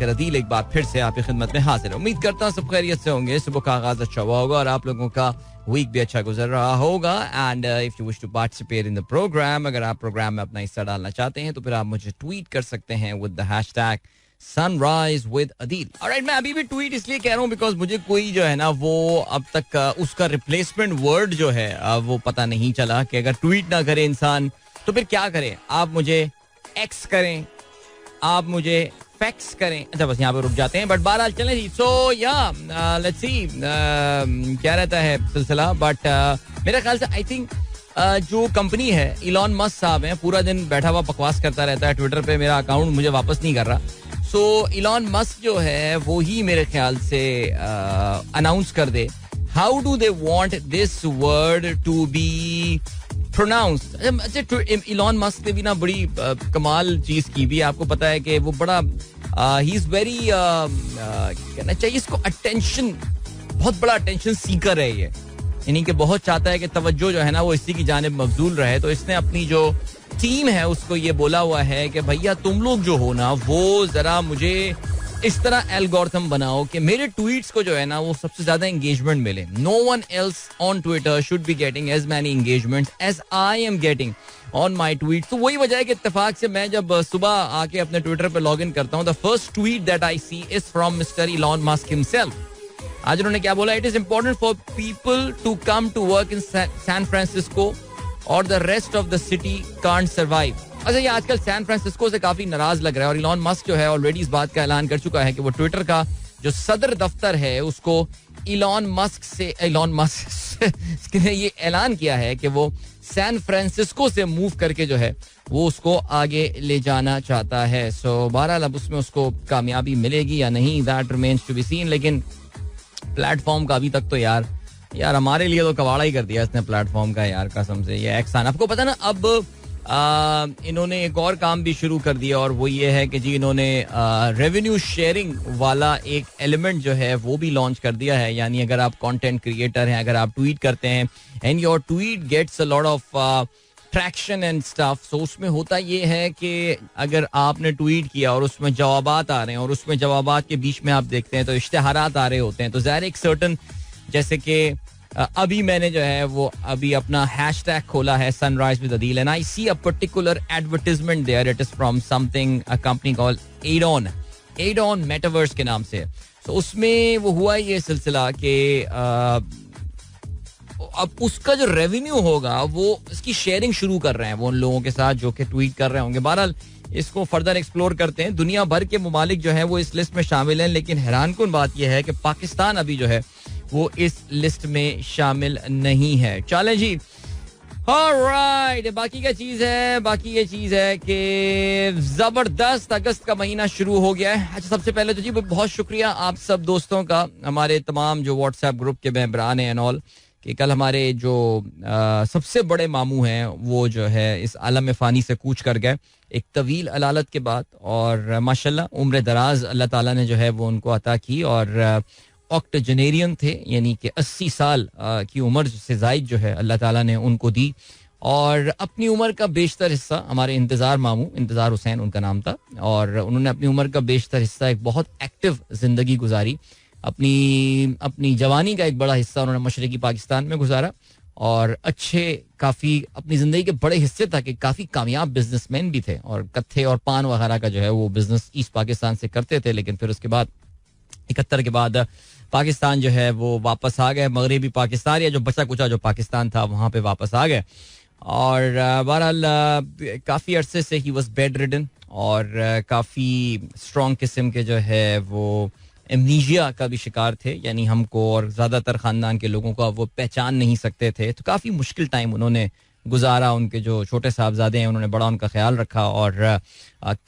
अदील एक बार फिर से आपकी खिदमत में हाजिर है. उम्मीद करता हूँ सब खैरियत से होंगे, सुबह का आगाज अच्छा हुआ होगा और आप लोगों का वीक भी अच्छा गुजर रहा होगा. And if you wish to participate in the programme, अगर आप प्रोग्राम में अपना हिस्सा डालना चाहते हैं तो फिर आप मुझे ट्वीट कर सकते हैं with the hashtag sunrise with Adeel. Alright, मैं अभी भी ट्वीट इसलिए कह रहा हूँ बिकॉज मुझे कोई जो है ना वो अब तक उसका रिप्लेसमेंट वर्ड जो है वो पता नहीं चला कि अगर ट्वीट ना करे इंसान तो फिर क्या करे. आप मुझे एक्स करें, आप मुझे फैक्स करें. अच्छा बस यहाँ पे रुक जाते हैं, बट बहरहाल चलें जी. सो या लेट्स सी क्या रहता है सिलसिला. बट मेरे ख्याल से आई थिंक जो कंपनी है, इलॉन मस्क साहब हैं, पूरा दिन बैठा हुआ बकवास करता रहता है ट्विटर पे. मेरा अकाउंट मुझे वापस नहीं कर रहा. सो इलॉन मस्क जो है वो ही मेरे ख्याल से अनाउंस कर दे how do they want this word to be pronounced. अच्छा, इलॉन मस्क ने भी ना बड़ी कमाल चीज की भी. आपको पता है कि वो बड़ा ही इज वेरी कहना चाहिए इसको अटेंशन, बहुत बड़ा अटेंशन सीकर है ये. यानी कि बहुत चाहता है कि तवज्जो जो है ना वो इसी की जानिब मबजूल रहे. तो इसने अपनी जो टीम है उसको ये बोला हुआ है कि भैया तुम लोग जो हो ना वो जरा मुझे इस तरह एल्गोरिथम बनाओ कि मेरे ट्वीट्स को जो है ना वो सबसे ज्यादा एंगेजमेंट मिले. No one else on Twitter should be getting as many engagements as I am getting on my tweet. तो वही वजह है कि इत्तेफाक से मैं जब सुबह आके अपने ट्विटर पे लॉग इन करता हूँ, the first tweet that I see is from Mister Elon Musk himself. आज उन्होंने क्या बोला? It is important for people to come to work in San Francisco और the rest of the city can't survive. अच्छा, ये आजकल San Francisco से काफी नाराज लग रहा है और इलॉन मस्क जो है ऑलरेडी इस बात का ऐलान कर चुका है कि वो ट्विटर का जो सदर दफ्तर है उसको इलॉन मस्क ने ये ऐलान किया है कि वो सैन फ्रांसिस्को से मूव करके जो है वो उसको आगे ले जाना चाहता है. सो बहरहाल अब उसमें उसको कामयाबी मिलेगी या नहीं, that remains to be seen. लेकिन प्लेटफॉर्म का अभी तक तो यार हमारे लिए तो कवाड़ा ही कर दिया इसने प्लेटफॉर्म का यार, कसम से. ये एक्सान, आपको पता ना अब इन्होंने एक और काम भी शुरू कर दिया और वो ये है कि जी इन्होंने रेवेन्यू शेयरिंग वाला एक एलिमेंट जो है वो भी लॉन्च कर दिया है. यानी अगर आप कंटेंट क्रिएटर हैं, अगर आप ट्वीट करते हैं and your tweet gets a lot of traction and stuff, so उसमें होता ये है कि अगर आपने ट्वीट किया और उसमें जवाबात आ रहे हैं और उसमें जवाबात के बीच में आप देखते हैं तो इश्तेहारात आ रहे होते हैं, तो ज़ाहिर एक सर्टन, जैसे कि अभी मैंने जो है वो अभी अपना हैशटैग खोला है sunrise with Adeel and I see a particular advertisement there. It is from something a company called Adon metaverse के नाम से. तो उसमें वो हुआ ये सिलसिला कि अब उसका जो रेवेन्यू होगा वो इसकी शेयरिंग शुरू कर रहे हैं वो उन लोगों के साथ जो कि ट्वीट कर रहे होंगे. बहरहाल इसको फर्दर एक्सप्लोर करते हैं. दुनिया भर के ममालिक जो है वो इस लिस्ट में शामिल हैं, लेकिन हैरानकुन बात यह है कि पाकिस्तान अभी जो है वो इस लिस्ट में शामिल नहीं है. चलें जी, ऑलराइट. बाकी क्या चीज है? बाकी ये चीज है कि जबरदस्त अगस्त का महीना शुरू हो गया है. अच्छा, सबसे पहले तो जी बहुत शुक्रिया आप सब दोस्तों का, हमारे तमाम जो व्हाट्सएप ग्रुप के मेंबरान हैं एंड ऑल, कि कल हमारे जो सबसे बड़े मामू हैं वो जो है इस आलम फ़ानी से कूच कर गए एक तवील अलालत के बाद. और माशाल्लाह उम्र दराज अल्लाह ताला ने जो है वो उनको अता की और ऑक्टोजेनेरियन थे, यानी कि 80 साल की उम्र से ज़ायद जो है अल्लाह ताला ने उनको दी. और अपनी उम्र का बेशतर हिस्सा हमारे इंतज़ार मामू, इंतज़ार हुसैन उनका नाम था, और उन्होंने अपनी उम्र का बेशतर हिस्सा एक बहुत एक्टिव ज़िंदगी गुजारी. अपनी जवानी का एक बड़ा हिस्सा उन्होंने मशरकी पाकिस्तान में गुजारा और अच्छे काफ़ी अपनी ज़िंदगी के बड़े हिस्से तक काफ़ी कामयाब बिजनेसमैन भी थे और कत्थे और पान वगैरह का जो है वो बिजनेस ईस्ट पाकिस्तान से करते थे. लेकिन फिर उसके बाद 71 के बाद पाकिस्तान जो है वो वापस आ गए, मगरबी पाकिस्तान या जो बचा कुचा जो पाकिस्तान था वहाँ पे वापस आ गए. और बहरहाल काफ़ी अरसे से ही वॉज बेड रिडन और काफ़ी स्ट्रॉन्ग किस्म के जो है वो एमनीजिया का भी शिकार थे, यानी हमको और ज़्यादातर ख़ानदान के लोगों को वो पहचान नहीं सकते थे. तो काफ़ी मुश्किल टाइम उन्होंने गुजारा. उनके जो छोटे साहबजादे हैं उन्होंने बड़ा उनका ख्याल रखा. और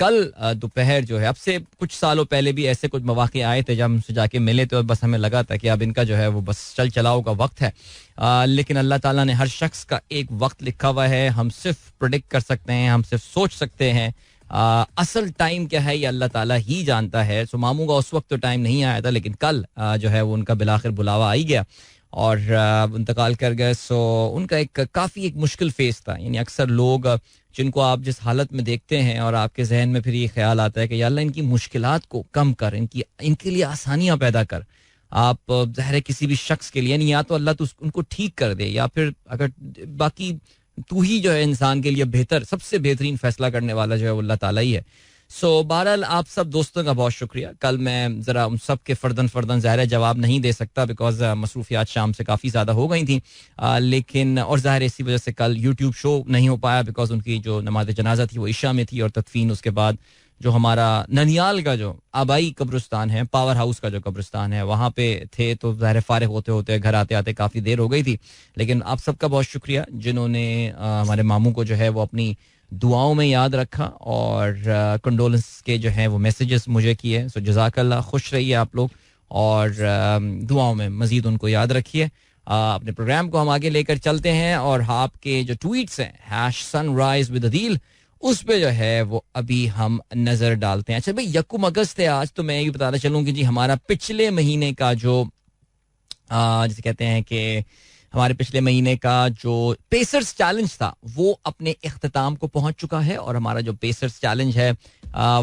कल दोपहर जो है, अब से कुछ सालों पहले भी ऐसे कुछ मौक़े आए थे जब हमसे जाके मिले तो बस हमें लगा था कि अब इनका जो है वो बस चल चलाओ का वक्त है. लेकिन अल्लाह ताला ने हर शख्स का एक वक्त लिखा हुआ है. हम सिर्फ प्रेडिक्ट कर सकते हैं, हम सिर्फ सोच सकते हैं. असल टाइम क्या है ये अल्लाह ताला ही जानता है. सो मामू का उस वक्त तो टाइम नहीं आया था, लेकिन कल जो है वो उनका बिलाखिर बुलावा आ ही गया. और इंतकाल कर गए. सो उनका एक काफ़ी एक मुश्किल फेस था. यानी अक्सर लोग जिनको आप जिस हालत में देखते हैं और आपके जहन में फिर ये ख्याल आता है कि या अल्लाह इनकी मुश्किलात को कम कर, इनके लिए आसानियाँ पैदा कर. आप ज़ाहिर है किसी भी शख्स के लिए नहीं, या तो अल्लाह तो उनको ठीक कर दे, या फिर अगर बाकी तू ही जो है इंसान के लिए बेहतर, सबसे बेहतरीन फैसला करने वाला जो है वो अल्लाह ताला ही है. सो बहरहाल आप सब दोस्तों का बहुत शुक्रिया. कल मैं ज़रा उन सब के फ़र्दन ज़ाहिर जवाब नहीं दे सकता बिकॉज मसरूफियात शाम से काफ़ी ज़्यादा हो गई थी. लेकिन और ज़ाहिर इसी वजह से कल यूट्यूब शो नहीं हो पाया बिकॉज उनकी जो नमाज जनाजा थी वो इशा में थी, और तदफीन उसके बाद जो हमारा ननियाल का जो आबाई कब्रिस्तान है, पावर हाउस का जो कब्रिस्तान है, वहाँ पे थे. तो ज़ाहिर फारिग होते होते घर आते आते काफ़ी देर हो गई थी. लेकिन आप सबका बहुत शुक्रिया जिन्होंने हमारे मामू को जो है वो अपनी दुआओं में याद रखा और कंडोलेंस के जो हैं वो मैसेजेस मुझे किए. सो जज़ाकल्लाह, खुश रहिए आप लोग और दुआओं में मज़ीद उनको याद रखिए. अपने प्रोग्राम को हम आगे लेकर चलते हैं और आपके जो ट्वीट्स हैं #sunrise with Adil, उस पे जो है वो अभी हम नज़र डालते हैं. अच्छा भाई, 1 अगस्त है आज, तो मैं ये बताना चलूँ कि जी हमारा पिछले महीने का जो जिसे कहते हैं कि हमारे पिछले महीने का जो पेसर्स चैलेंज था वो अपने इख्तिताम को पहुंच चुका है. और हमारा जो पेसर्स चैलेंज है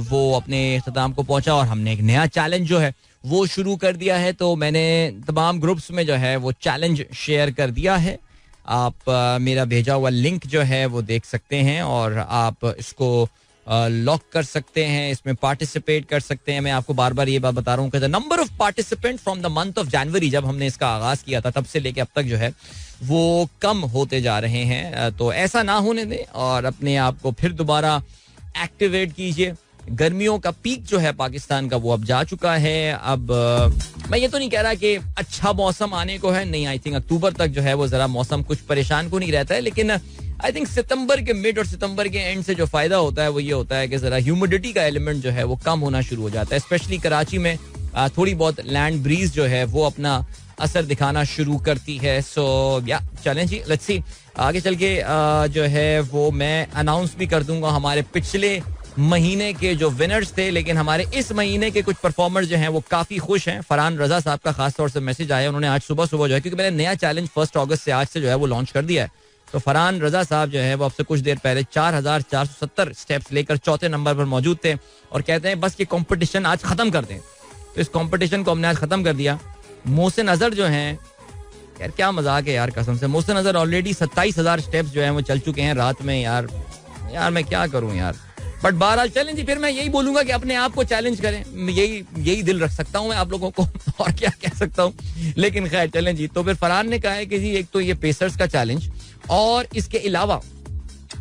वो अपने इख्तिताम को पहुंचा और हमने एक नया चैलेंज जो है वो शुरू कर दिया है. तो मैंने तमाम ग्रुप्स में जो है वो चैलेंज शेयर कर दिया है. आप मेरा भेजा हुआ लिंक जो है वो देख सकते हैं और आप इसको लॉक कर सकते हैं, इसमें पार्टिसिपेट कर सकते हैं. मैं आपको बार बार ये बात बता रहा हूँ कि the number of participant from the month of January, जब हमने इसका आगाज किया था तब से लेके अब तक जो है वो कम होते जा रहे हैं. तो ऐसा ना होने दें और अपने आप को फिर दोबारा एक्टिवेट कीजिए. गर्मियों का पीक जो है पाकिस्तान का वो अब जा चुका है. अब मैं ये तो नहीं कह रहा कि अच्छा मौसम आने को है, नहीं. आई थिंक अक्टूबर तक जो है वो जरा मौसम कुछ परेशान को नहीं रहता है, लेकिन आई थिंक सितंबर के मिड और सितंबर के एंड से जो फायदा होता है वो ये होता है कि जरा ह्यूमिडिटी का एलिमेंट जो है वो कम होना शुरू हो जाता है. स्पेशली कराची में थोड़ी बहुत लैंड ब्रीज जो है वो अपना असर दिखाना शुरू करती है. सो या चलें जी, लेट्स सी. आगे चल के जो है वो मैं अनाउंस भी कर दूंगा हमारे पिछले महीने के जो विनर्स थे. लेकिन हमारे इस महीने के कुछ परफॉर्मर्स जो हैं वो काफी खुश हैं. फरहान रजा साहब का खास तौर से मैसेज आया, उन्होंने आज सुबह जो है, क्योंकि मैंने नया चैलेंज 1 अगस्त से आज से जो है वो लॉन्च कर दिया है. तो फरहान रजा साहब जो है वो अब से कुछ देर पहले 4470 स्टेप्स लेकर 4थे नंबर पर मौजूद थे और कहते हैं बस ये कंपटीशन आज खत्म कर दें. तो इस कंपटीशन को हमने आज खत्म कर दिया. मोहसिन अजहर जो हैं, यार क्या मजाक है यार कसम से. मोहसिन अजहर ऑलरेडी 27,000 स्टेप्स जो है वो चल चुके हैं रात में. यार मैं क्या करूं यार. बट बहरहाल चलें जी, फिर मैं यही बोलूंगा कि अपने आप को चैलेंज करें. यही दिल रख सकता हूं मैं आप लोगों को, और क्या कह सकता हूं. लेकिन खैर चलें जी. तो फिर फरहान ने कहा है कि जी एक तो ये पेसर्स का चैलेंज और इसके अलावा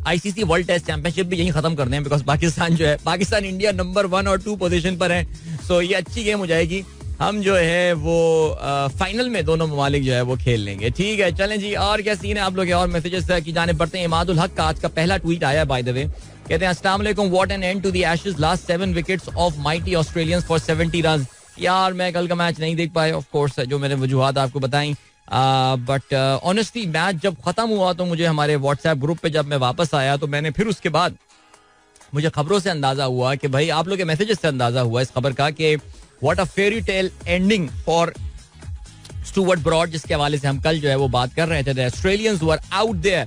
आईसीसी वर्ल्ड टेस्ट चैंपियनशिप भी यही खत्म कर दें बिकॉज पाकिस्तान इंडिया नंबर 1 और 2 पोजीशन पर है. सो ये अच्छी गेम हो जाएगी. हम जो है वो फाइनल में दोनों ममालिक जो है वो खेल लेंगे. ठीक है चलें जी. और क्या सीन है आप लोग और मैसेजेस की जाने पड़ते हैं. इमादुल हक का आज का पहला ट्वीट आया बाय द वे. कहते हैं अस्सलाम वालेकुम, what an end to the Ashes, last 7 wickets of mighty Australians for 70 run. यार मैं कल का मैच नहीं देख पाया ऑफ कोर्स, जो मैंने वजूहात आपको बताई. बट ऑनेस्टली मैच जब खत्म हुआ तो मुझे हमारे व्हाट्सएप ग्रुप पे जब मैं वापस आया तो मैंने फिर उसके बाद मुझे खबरों से अंदाजा हुआ कि भाई आप लोग के मैसेजेस से अंदाजा हुआ इस खबर का कि what a fairy tale ending for Stuart Broad, जिसके हवाले से हम कल जो है वो बात कर रहे थे. The Australians were out there,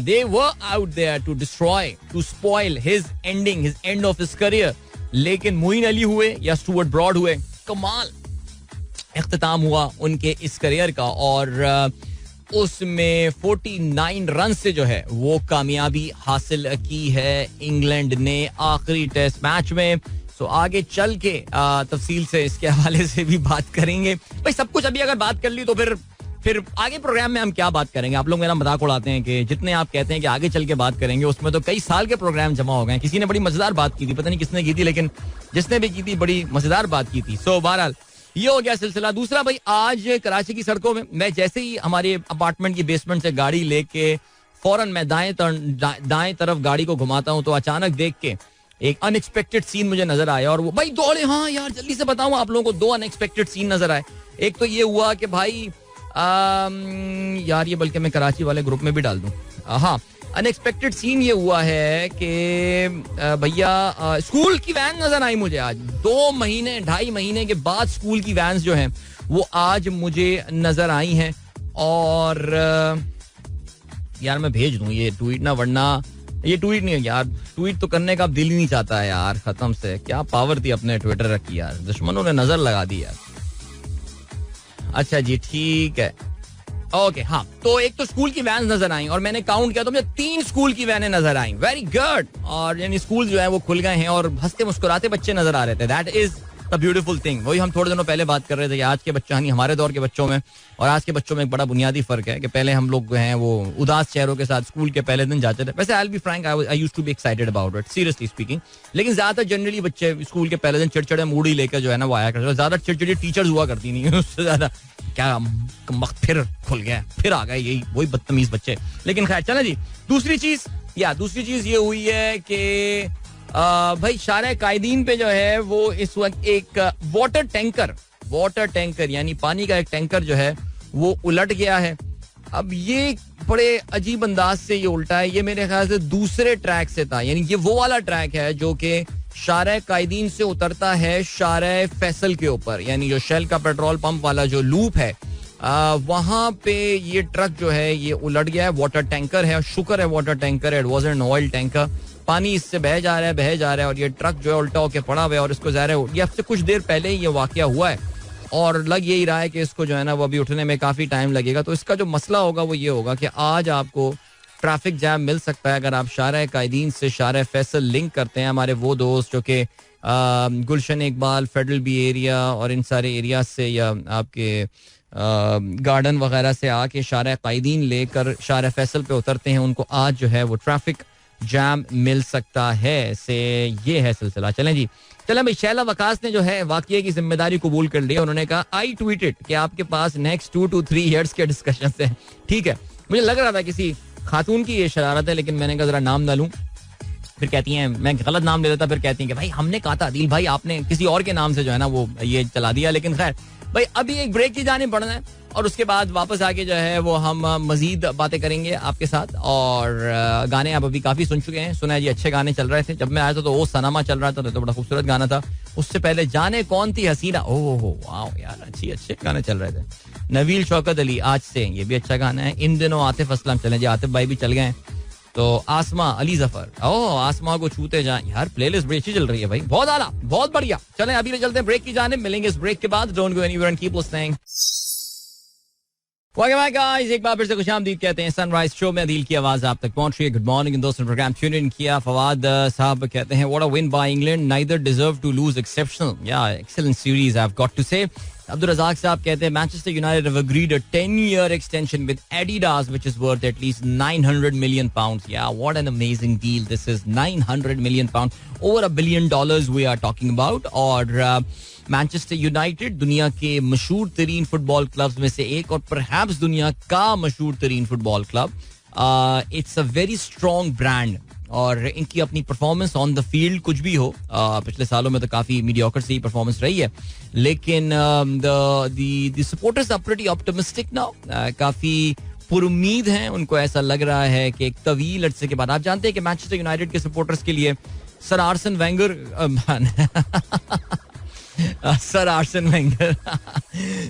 they were out there to destroy, to spoil his end of his career. लेकिन मोइन अली हुए या स्टुअर्ट ब्रॉड हुए, कमाल इख्तिताम हुआ उनके इस करियर का और उसमें 49 रन से जो है वो कामयाबी हासिल की है इंग्लैंड ने आखिरी टेस्ट मैच में. सो आगे चल के तफसील से इसके हवाले से भी बात करेंगे. भाई सब कुछ अभी अगर बात कर ली तो फिर आगे प्रोग्राम में हम क्या बात करेंगे. आप लोग मेरा मजाक उड़ाते हैं कि जितने आप कहते हैं कि आगे चल के बात करेंगे उसमें तो कई साल के प्रोग्राम जमा हो गए. किसी ने बड़ी मजेदार बात की थी, पता नहीं किसने की थी, लेकिन जिसने भी की थी बड़ी मजेदार बात की थी. सो बहरहाल ये हो गया सिलसिला. दूसरा भाई, आज कराची की सड़कों में मैं जैसे ही हमारे अपार्टमेंट की बेसमेंट से गाड़ी लेके फौरन मैं दाएं तरफ गाड़ी को घुमाता हूं तो अचानक देख के एक अनएक्सपेक्टेड सीन मुझे नजर आया और वो भाई दौड़े. हाँ यार जल्दी से बताऊं आप लोगों को, 2 अनएक्सपेक्टेड सीन नजर आए. एक तो ये हुआ कि भाई यार ये बल्कि मैं कराची वाले ग्रुप में भी डाल दूं. हाँ, अनएक्सपेक्टेड सीन ये हुआ है कि भैया स्कूल की वैन नजर आई मुझे आज 2-2.5 महीने के बाद स्कूल की वैन जो हैं वो आज मुझे नजर आई हैं. और यार मैं भेज दूं ये ट्वीट ना, वरना ये ट्वीट नहीं है यार, ट्वीट तो करने का अब दिल ही नहीं चाहता है यार. खत्म से क्या पावर थी अपने ट्विटर रखी यार, दुश्मनों ने नजर लगा दी यार. अच्छा जी ठीक है ओके. हाँ तो एक तो स्कूल की वैन नजर आई और मैंने काउंट किया तो मुझे 3 स्कूल की वैनें नजर आई. Very good. और यानी स्कूल जो है वो खुल गए हैं और हंसते मुस्कुराते बच्चे नजर आ रहे थे. That is the beautiful thing. वही हम थोड़े दिनों पहले बात कर रहे थे कि आज के बच्चे यानी हमारे दौर के बच्चों में और आज के बच्चों में एक बड़ा बुनियादी फर्क है कि पहले हम लोग हैं वो उदास चेहरों के साथ स्कूल के पहले दिन जाते थे. वैसे I will be frank, I used to be excited about it seriously speaking. लेकिन ज्यादातर जनरली बच्चे स्कूल के पहले दिन चिड़चिड़े मूड ही लेकर जो है ना वो आया करते. ज्यादा चिड़चिड़ी टीचर्स हुआ करती नहीं है, उससे ज्यादा क्या वक्त फिर खुल गया, फिर आ गए यही वही बदतमीज बच्चे. लेकिन खैर चला जी. दूसरी चीज ये हुई है कि भाई शारे कायदीन पे जो है वो इस वक्त एक वाटर टैंकर यानी पानी का एक टैंकर जो है वो उलट गया है. अब ये बड़े अजीब अंदाज से ये उल्टा है. ये मेरे ख्याल से दूसरे ट्रैक से था, यानी ये वो वाला ट्रैक है जो कि शारे कायदीन से उतरता है शारे फैसल के ऊपर, यानी जो शेल का पेट्रोल पंप वाला जो लूप है वहां पे ये ट्रक जो है ये उलट गया है. वाटर टैंकर है, शुक्र है वाटर टैंकर है, it was an oil tanker. पानी इससे बह जा रहा है और ये ट्रक जो है उल्टा होकर पड़ा हुआ है और इसको ज़ाहिर है ये हफ्ते कुछ देर पहले ही ये वाकया हुआ है और लग यही रहा है कि इसको जो है ना वो अभी उठने में काफ़ी टाइम लगेगा. तो इसका जो मसला होगा वो ये होगा कि आज आपको ट्रैफिक जैम मिल सकता है अगर आप शारा कायदीन से शारा फैसल लिंक करते हैं. हमारे वो दोस्त जो कि गुलशन इकबाल, फेडरल बी एरिया और इन सारे एरिया से या आपके गार्डन वगैरह से आके शारा कायदीन लेकर शारा फैसल पे उतरते हैं, उनको आज जो है वो ट्रैफिक जैम मिल सकता है. से ये है सिलसिला. चलें जी, चलें भाई. शैला वकास ने जो है वाकये की जिम्मेदारी कबूल कर ली. उन्होंने कहा आई ट्वीटेड कि आपके पास नेक्स्ट 2 to 3 years के डिस्कशन हैं. ठीक है, मुझे लग रहा था किसी खातून की ये शरारत है, लेकिन मैंने कहा जरा नाम ना लूं. फिर कहती हैं मैं गलत नाम ले लेता, फिर कहती हैं कि भाई हमने कहा था आदिल भाई, आपने किसी और के नाम से जो है ना वो ये चला दिया. लेकिन खैर भाई अभी एक ब्रेक की जाने पड़ना है और उसके बाद वापस आके जो है वो हम मजीद बातें करेंगे आपके साथ. और गाने आप अभी काफी सुन चुके हैं. सुना है जी अच्छे गाने चल रहे थे. जब मैं आया था तो ओ सनमा चल रहा था, तो बड़ा खूबसूरत गाना था. उससे पहले जाने कौन थी हसीना, ओह वाओ यार अच्छे गाने चल रहे थे. नवील शौकत अली आज से, ये भी अच्छा गाना है. इन दिनों आतिफ असलम चले जी, आतिफ भाई भी चल गए. तो आसमा अली जफर, ओह आसमा को छूते जाए यार. प्लेलिस्ट बड़ी अच्छी चल रही है भाई, बहुत आला, बहुत बढ़िया. चलें अभी ले चलते हैं ब्रेक की जाने, मिलेंगे इस ब्रेक के बाद. Don't go anywhere and keep listening. एक बार फिर से खुशामदीद कहते हैं. सनराइज शो में अदील की आवाज आप तक पहुंच रही है. गुड मॉर्निंग दोस्तों, प्रोग्राम ट्यून इन किया. फवाद साहब कहते हैं what a win by England, neither deserve to lose, exceptional या excellent series I have got to say. Abdul Razzaq साहब कहते हैं Manchester United have agreed a 10-year extension with Adidas which is worth at least 900 million pounds. Yeah, what an amazing deal this is. 900 million pounds, over $1 billion we are talking about. और Manchester United दुनिया के मशहूर तरीन football clubs में से एक और perhaps दुनिया का मशहूर तरीन football club. It's a very strong brand और इनकी अपनी परफॉर्मेंस ऑन द फील्ड कुछ भी हो, पिछले सालों में तो काफी मीडियोकर से ही परफॉर्मेंस रही है, लेकिन the supporters are pretty optimistic now. काफी पुरुम्मीद हैं. उनको ऐसा लग रहा है कि एक तवील अरसे के बाद, आप जानते हैं कि मैनचेस्टर यूनाइटेड के सपोर्टर्स के लिए sir arson Wenger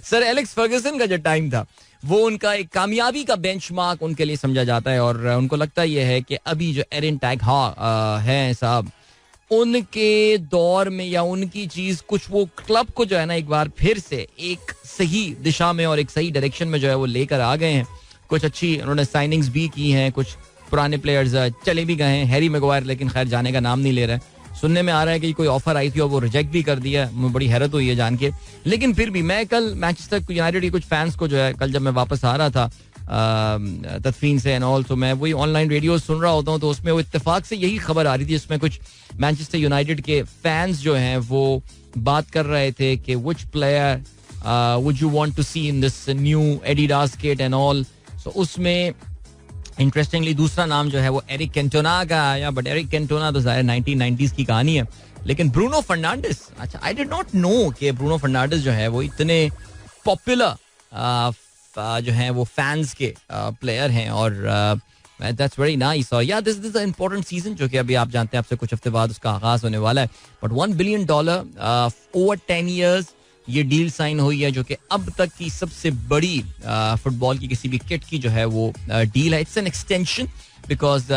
sir Alex Ferguson का जो टाइम था वो उनका एक कामयाबी का बेंचमार्क उनके लिए समझा जाता है. और उनको लगता यह है कि अभी जो एरिन टैग है साहब, उनके दौर में या उनकी चीज कुछ वो क्लब को जो है ना एक बार फिर से एक सही दिशा में और एक सही डायरेक्शन में जो है वो लेकर आ गए हैं. कुछ अच्छी उन्होंने साइनिंग्स भी की हैं, कुछ पुराने प्लेयर्स चले भी गए हैं. हैरी मैगवायर लेकिन खैर जाने का नाम नहीं ले रहे हैं. सुनने में आ रहा है कि कोई ऑफर आई थी और वो रिजेक्ट भी कर दिया. मुझे बड़ी हैरत हुई है जान के. लेकिन फिर भी मैं कल मैनचेस्टर यूनाइटेड के कुछ फैंस को जो है कल जब मैं वापस आ रहा था तदफीन से एंड ऑल, तो मैं वही ऑनलाइन रेडियो सुन रहा होता हूँ, तो उसमें वो इत्तेफाक से यही खबर आ रही थी. इसमें कुछ मैनचेस्टर यूनाइटेड के फैंस जो हैं वो बात कर रहे थे कि which player would you want to see in this new Adidas kit and all. So उसमें इंटरेस्टिंगली दूसरा नाम जो है वो एरिक कैंटोना का आया. बट एरिक कैंटोना तो ज़ाहिर 1990s की कहानी है. लेकिन ब्रूनो फर्नांडिस, अच्छा आई डिड नॉट नो कि ब्रूनो फर्नांडिस जो है वो इतने पॉपुलर जो हैं वो फैंस के प्लेयर हैं. और दैट्स वेरी नाइस. और या this is a important season जो कि अभी आप जानते हैं आपसे कुछ हफ्ते बाद उसका आगाज होने वाला है. बट $1 billion ओवर 10 years ये डील साइन हुई है जो कि अब तक की सबसे बड़ी फुटबॉल की किसी भी किट की जो है वो डील है. It's an extension because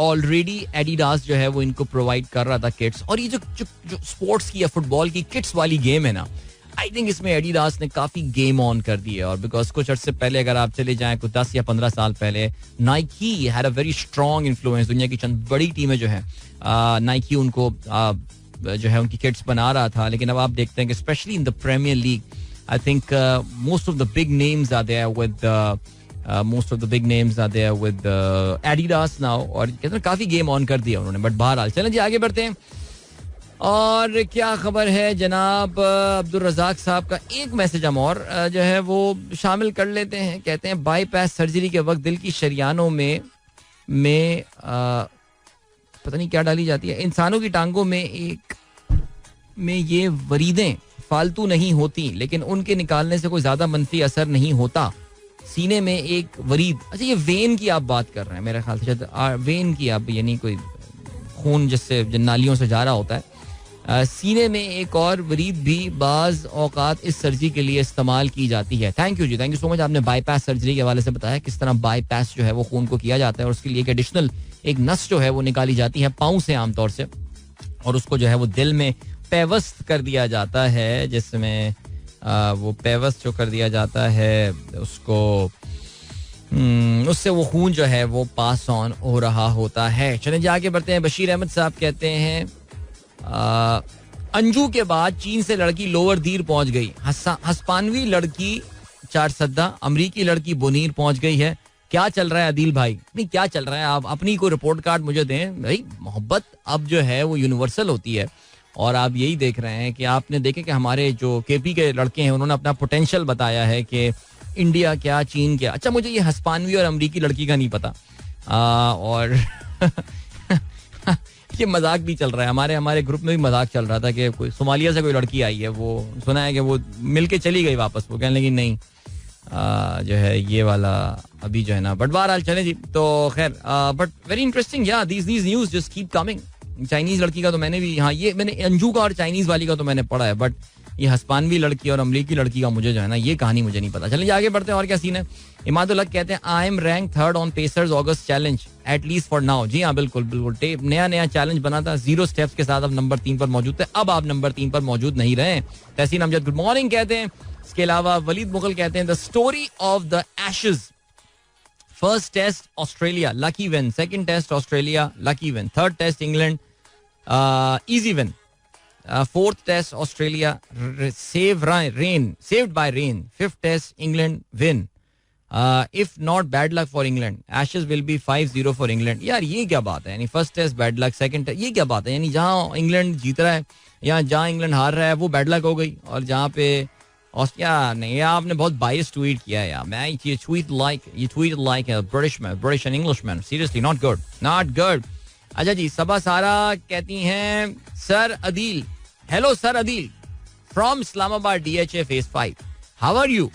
already Adidas जो है वो इनको प्रोवाइड कर रहा था किट्स. और ये जो स्पोर्ट्स की या फुटबॉल की किट्स वाली गेम है ना, आई थिंक इसमें एडिडास ने काफी गेम ऑन कर दी है. और बिकॉज कुछ अर्से पहले अगर आप चले जाएं कुछ 10 या 15 साल पहले, Nike had a very strong influence. दुनिया की चंद बड़ी टीमें जो है नाइकी उनको जो है उनकी किट्स बना रहा था. लेकिन अब आप देखते हैं कि specially in the Premier League I think most of the big names are there with Adidas now. और कहते हैं काफी गेम ऑन कर दिया उन्होंने. बट बहरहाल चलें जी आगे बढ़ते हैं. और क्या खबर है जनाब अब्दुल रजाक साहब का एक मैसेज हम और जो है वो शामिल कर लेते हैं. कहते हैं बाईपास सर्जरी के वक्त दिल की शरियानों में पता नहीं क्या डाली जाती है. इंसानों की टांगों में ये वरीदें फालतू नहीं होती लेकिन उनके निकालने से कोई ज्यादा मंफी असर नहीं होता. सीने में एक वरीद, अच्छा ये वेन की आप बात कर रहे हैं मेरे ख्याल से. वेन की आप यानी कोई खून जिससे नालियों से जा रहा होता है. सीने में एक और वरीद भी बाज औकात इस सर्जरी के लिए इस्तेमाल की जाती है. थैंक यू जी, थैंक यू सो मच. आपने बाईपास सर्जरी के हवाले से बताया किस तरह बाईपास जो है वो खून को किया जाता है और उसके लिए एक एडिशनल एक नस जो है वो निकाली जाती है पाँव से आमतौर से, और उसको जो है वो दिल में पेवस्त कर दिया जाता है, जिसमें वो पेवस्त जो कर दिया जाता है उसको उससे वो खून जो है वो पास ऑन हो रहा होता है. चलें जी आगे बढ़ते हैं. बशीर अहमद साहब कहते हैं अंजू के बाद चीन से लड़की लोअर दीर पहुंच गई. हस्पानवी लड़की चारसद्दा, अमरीकी लड़की बोनीर पहुंच गई है. क्या चल रहा है अदील भाई? नहीं क्या चल रहा है, आप अपनी कोई रिपोर्ट कार्ड मुझे दें भाई. मोहब्बत अब जो है वो यूनिवर्सल होती है और आप यही देख रहे हैं कि आपने देखे कि हमारे जो केपी के लड़के हैं उन्होंने अपना पोटेंशियल बताया है कि इंडिया क्या चीन क्या. अच्छा मुझे ये हस्पानवी और अमरीकी लड़की का नहीं पता. और ये मजाक भी चल रहा है हमारे ग्रुप में भी मजाक चल रहा था कि कोई सोमालिया से कोई लड़की आई है, वो सुना है कि वो मिलके चली गई वापस. वो कहने लगी नहीं जो है ये वाला अभी जो है ना. बट बहरहाल चले जी. तो खैर बट वेरी इंटरेस्टिंग या these news just keep coming. Chinese लड़की का तो मैंने भी, हाँ ये मैंने अंजू का और चाइनीज वाली का तो मैंने पढ़ा है, बट ये हस्पानवी लड़की और अमरीकी लड़की का मुझे जो है ना ये कहानी मुझे नहीं पता. चलिए आगे बढ़ते हैं. और क्या सीन है? इमादुल हक कहते हैं I am rank 3rd on pacers August challenge at least for now. जी हाँ बिल्कुल बिल्कुल. नया चैलेंज बना था 0 स्टेप्स के साथ, अब नंबर 3 पर मौजूद थे. अब आप नंबर 3 पर मौजूद नहीं रहे. तहसीन अमजद गुड मॉर्निंग कहते हैं. इसके अलावा वलीद मुगल कहते हैं the story of the Ashes. First test Australia lucky win, second test Australia lucky win, third test England easy win, fourth test Australia saved by rain, fifth test England win, if not bad luck for England, Ashes will be 5-0 for England. यार ये क्या बात है, यानी first test bad luck, second test ये क्या बात है? यानी जहां इंग्लैंड जीत रहा है या जहां इंग्लैंड हार रहा है वो बैड लक हो गई, और जहां पे ऑस्ट्रेलिया नहीं. आपने बहुत बायस ट्वीट किया है यार. मैं ये tweet like British and Englishman. Seriously not good. अच्छा जी. सबा सारा कहती हैं sir Adeel, hello sir Adeel from Islamabad DHA phase 5, how are you?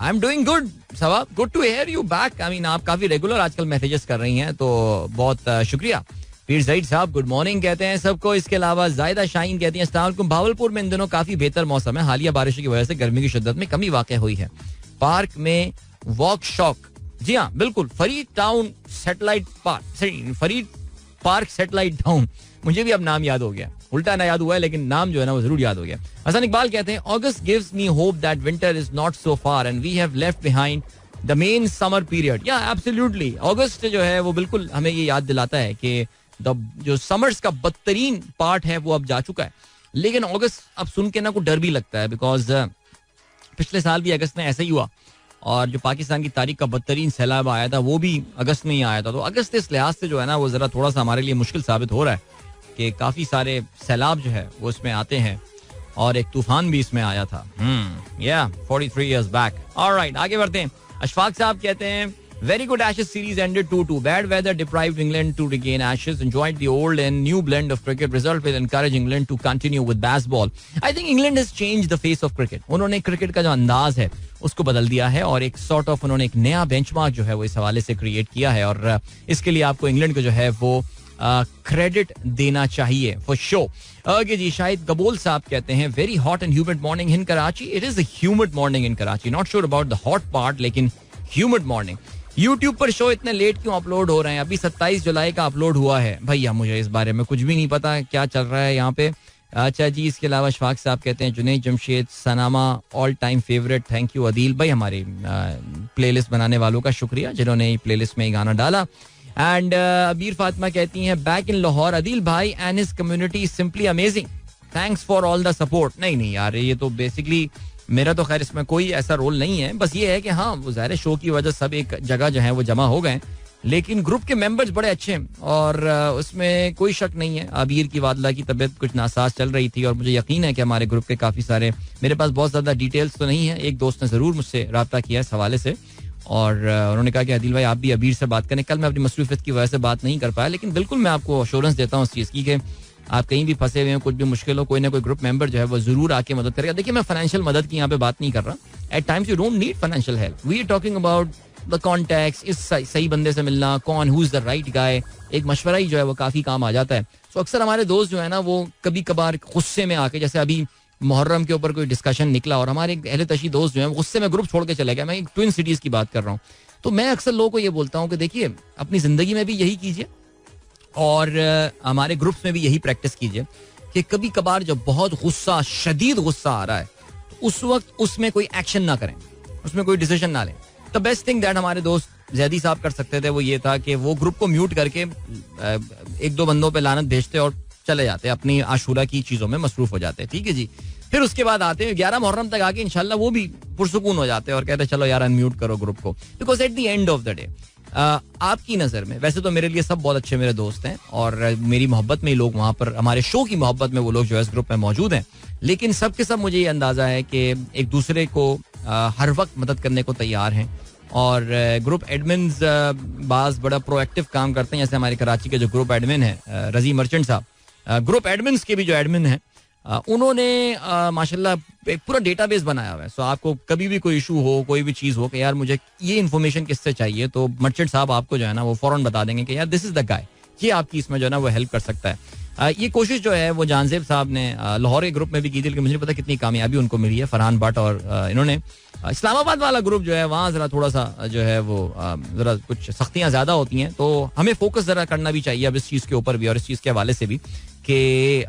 I am doing good Saba, good to hear you back. I mean आप काफी रेगुलर आजकल मैसेजेस कर रही हैं तो बहुत शुक्रिया. पीर ज़ईद साहब गुड मॉर्निंग कहते हैं सबको. इसके अलावा जायदा शाहीन कहती हैं अस्सलाम वालेकुम, भावलपुर में इन दिनों काफी बेहतर मौसम है. हालिया बारिशों की वजह से गर्मी की शिद्दत में कमी वाक़ हुई है. पार्क में वॉक शॉक, जी हाँ बिल्कुल, Farid town satellite park satellite town. मुझे भी अब नाम याद हो गया, उल्टा ना याद हुआ है लेकिन नाम जो है ना वो जरूर याद हो गया. हसन इकबाल कहते हैं August gives me hope that winter is not so far and we have left behind the main summer period. Yeah absolutely अगस्त जो है वो बिल्कुल हमें ये याद दिलाता है कि जो समर्स का बदतरीन पार्ट है वो अब जा चुका है. लेकिन अगस्त अब सुन के ना को डर भी लगता है, बिकॉज पिछले साल भी अगस्त में ऐसा ही हुआ और जो पाकिस्तान की तारीख का बदतरीन सैलाब आया था वो भी अगस्त में ही आया था. तो अगस्त इस लिहाज से जो है ना वो जरा थोड़ा सा हमारे लिए मुश्किल साबित हो रहा है कि काफी सारे सैलाब जो है वो इसमें आते हैं और एक तूफान भी इसमें आया था. 43 years back. ऑलराइट आगे बढ़ते हैं. अशफाक साहब कहते हैं Very good Ashes series ended 2-2. Bad weather deprived England to regain Ashes. Enjoyed the old and new blend of cricket. Result will encourage England to continue with baseball. I think England has changed the face of cricket. उन्होंने cricket का जो अंदाज है उसको बदल दिया है और एक सॉर्ट ऑफ उन्होंने एक नया बेंचमार्क जो है वो इस हवाले से क्रिएट किया है और इसके लिए आपको इंग्लैंड को जो है वो क्रेडिट देना चाहिए फॉर शो. ओके जी, शाहिद कबूल साहब कहते हैं very hot and humid morning in Karachi. It is a humid morning in Karachi. Not sure about the hot part, लेकिन ह्यूमिड मॉर्निंग. यूट्यूब पर शो इतने लेट क्यों अपलोड हो रहे हैं? अभी 27 जुलाई का अपलोड हुआ है भैया. मुझे इस बारे में कुछ भी नहीं पता क्या चल रहा है यहाँ पे. अच्छा जी, इसके अलावा शफाक साहब कहते हैं जुनैद जमशेद सनामा all time favourite. Thank you Adeel भाई, हमारी प्लेलिस्ट बनाने वालों का शुक्रिया जिन्होंने प्लेलिस्ट में ये गाना डाला. एंड अबीर फातिमा कहती हैं बैक इन लाहौर अदील भाई and his community simply amazing. Thanks for all the support. नहीं यार, ये तो बेसिकली मेरा तो खैर इसमें कोई ऐसा रोल नहीं है. बस ये है कि हाँ, वो ज़ाहिर शो की वजह सब एक जगह जो है वो जमा हो गए, लेकिन ग्रुप के मेंबर्स बड़े अच्छे हैं और उसमें कोई शक नहीं है. अबीर की वादला की तबीयत कुछ नासाज चल रही थी और मुझे यकीन है कि हमारे ग्रुप के काफ़ी सारे, मेरे पास बहुत ज़्यादा डिटेल्स तो नहीं है, एक दोस्त ने ज़रूर मुझसे रब्ता किया इस हवाले से और उन्होंने कहा कि अदील भाई आप भी अबीर से बात करें. कल मैं अपनी मसरूफियत की वजह से बात नहीं कर पाया, लेकिन बिल्कुल मैं आपको अश्योरेंस देता हूँ उस चीज़ की कि आप कहीं भी फंसे हुए हैं, कुछ भी मुश्किल हो, कोई ना कोई ग्रुप मेंबर जो है वो जरूर आके मदद करेगा. देखिए, मैं फाइनेंशियल मदद की यहाँ पे बात नहीं कर रहा. At times you don't need financial help. We are talking about the context, इस सही बंदे से मिलना, कौन who is the right guy, एक मशवरा ही जो है वो काफी काम आ जाता है. सो अक्सर हमारे दोस्त जो है ना वो कभी कभार गुस्से में आके, जैसे अभी मुहर्रम के ऊपर कोई डिस्कशन निकला और हमारे अहले तशी दोस्त जो है गुस्से में ग्रुप छोड़ के चले गए. मैं ट्विन सिटीज की बात कर रहा हूँ. तो मैं अक्सर लोगों को ये बोलता हूँ कि देखिए, अपनी जिंदगी में भी यही कीजिए और हमारे ग्रुप्स में भी यही प्रैक्टिस कीजिए कि कभी कभार जब बहुत गुस्सा, शदीद गुस्सा आ रहा है, तो उस वक्त उसमें कोई एक्शन ना करें, उसमें कोई डिसीजन ना लें. द बेस्ट थिंग दैट हमारे दोस्त जैदी साहब कर सकते थे वो ये था कि वो ग्रुप को म्यूट करके एक दो बंदों पे लानत भेजते और चले जाते, अपनी आशूरा की चीजों में मसरूफ हो जाते. ठीक है जी. फिर उसके बाद आते हैं 11 मुहर्रम तक आके इंशाल्लाह वो भी पुरसुकून हो जाते हैं और कहते हैं चलो यार अनम्यूट करो ग्रुप को. Because at the end of the day आपकी नज़र में, वैसे तो मेरे लिए सब बहुत अच्छे मेरे दोस्त हैं और मेरी मोहब्बत में ही लोग वहाँ पर, हमारे शो की मोहब्बत में वो लोग जो है इस ग्रुप में मौजूद हैं, लेकिन सब के सब मुझे ये अंदाज़ा है कि एक दूसरे को हर वक्त मदद करने को तैयार हैं और ग्रुप एडमिन्स बाज बड़ा प्रोएक्टिव काम करते हैं. जैसे हमारे कराची के जो ग्रुप एडमिन है रजी मर्चेंट साहब, ग्रुप एडमिन्स के भी जो एडमिन हैं उन्होंने माशाल्लाह एक पूरा डेटाबेस बनाया हुआ है. सो आपको कभी भी कोई इशू हो, कोई भी चीज़ हो कि यार मुझे ये इन्फॉर्मेशन किससे चाहिए, तो मर्चेंट साहब आपको जो है ना वो फौरन बता देंगे कि यार दिस इज द गाय, ये आपकी इसमें जो है ना वो हेल्प कर सकता है. ये कोशिश जो है वो जानजेब साहब ने लाहौर के ग्रुप में भी की थी, लेकिन मुझे नहीं पता कितनी कामयाबी उनको मिली है. फरहान भट्ट और इन्होंने इस्लामाबाद वाला ग्रुप जो है वहाँ ज़रा थोड़ा सा जो है वो ज़रा कुछ सख्तियाँ ज़्यादा होती हैं, तो हमें फोकस ज़रा करना भी चाहिए अब इस चीज़ के ऊपर भी और इस चीज़ के हवाले से भी कि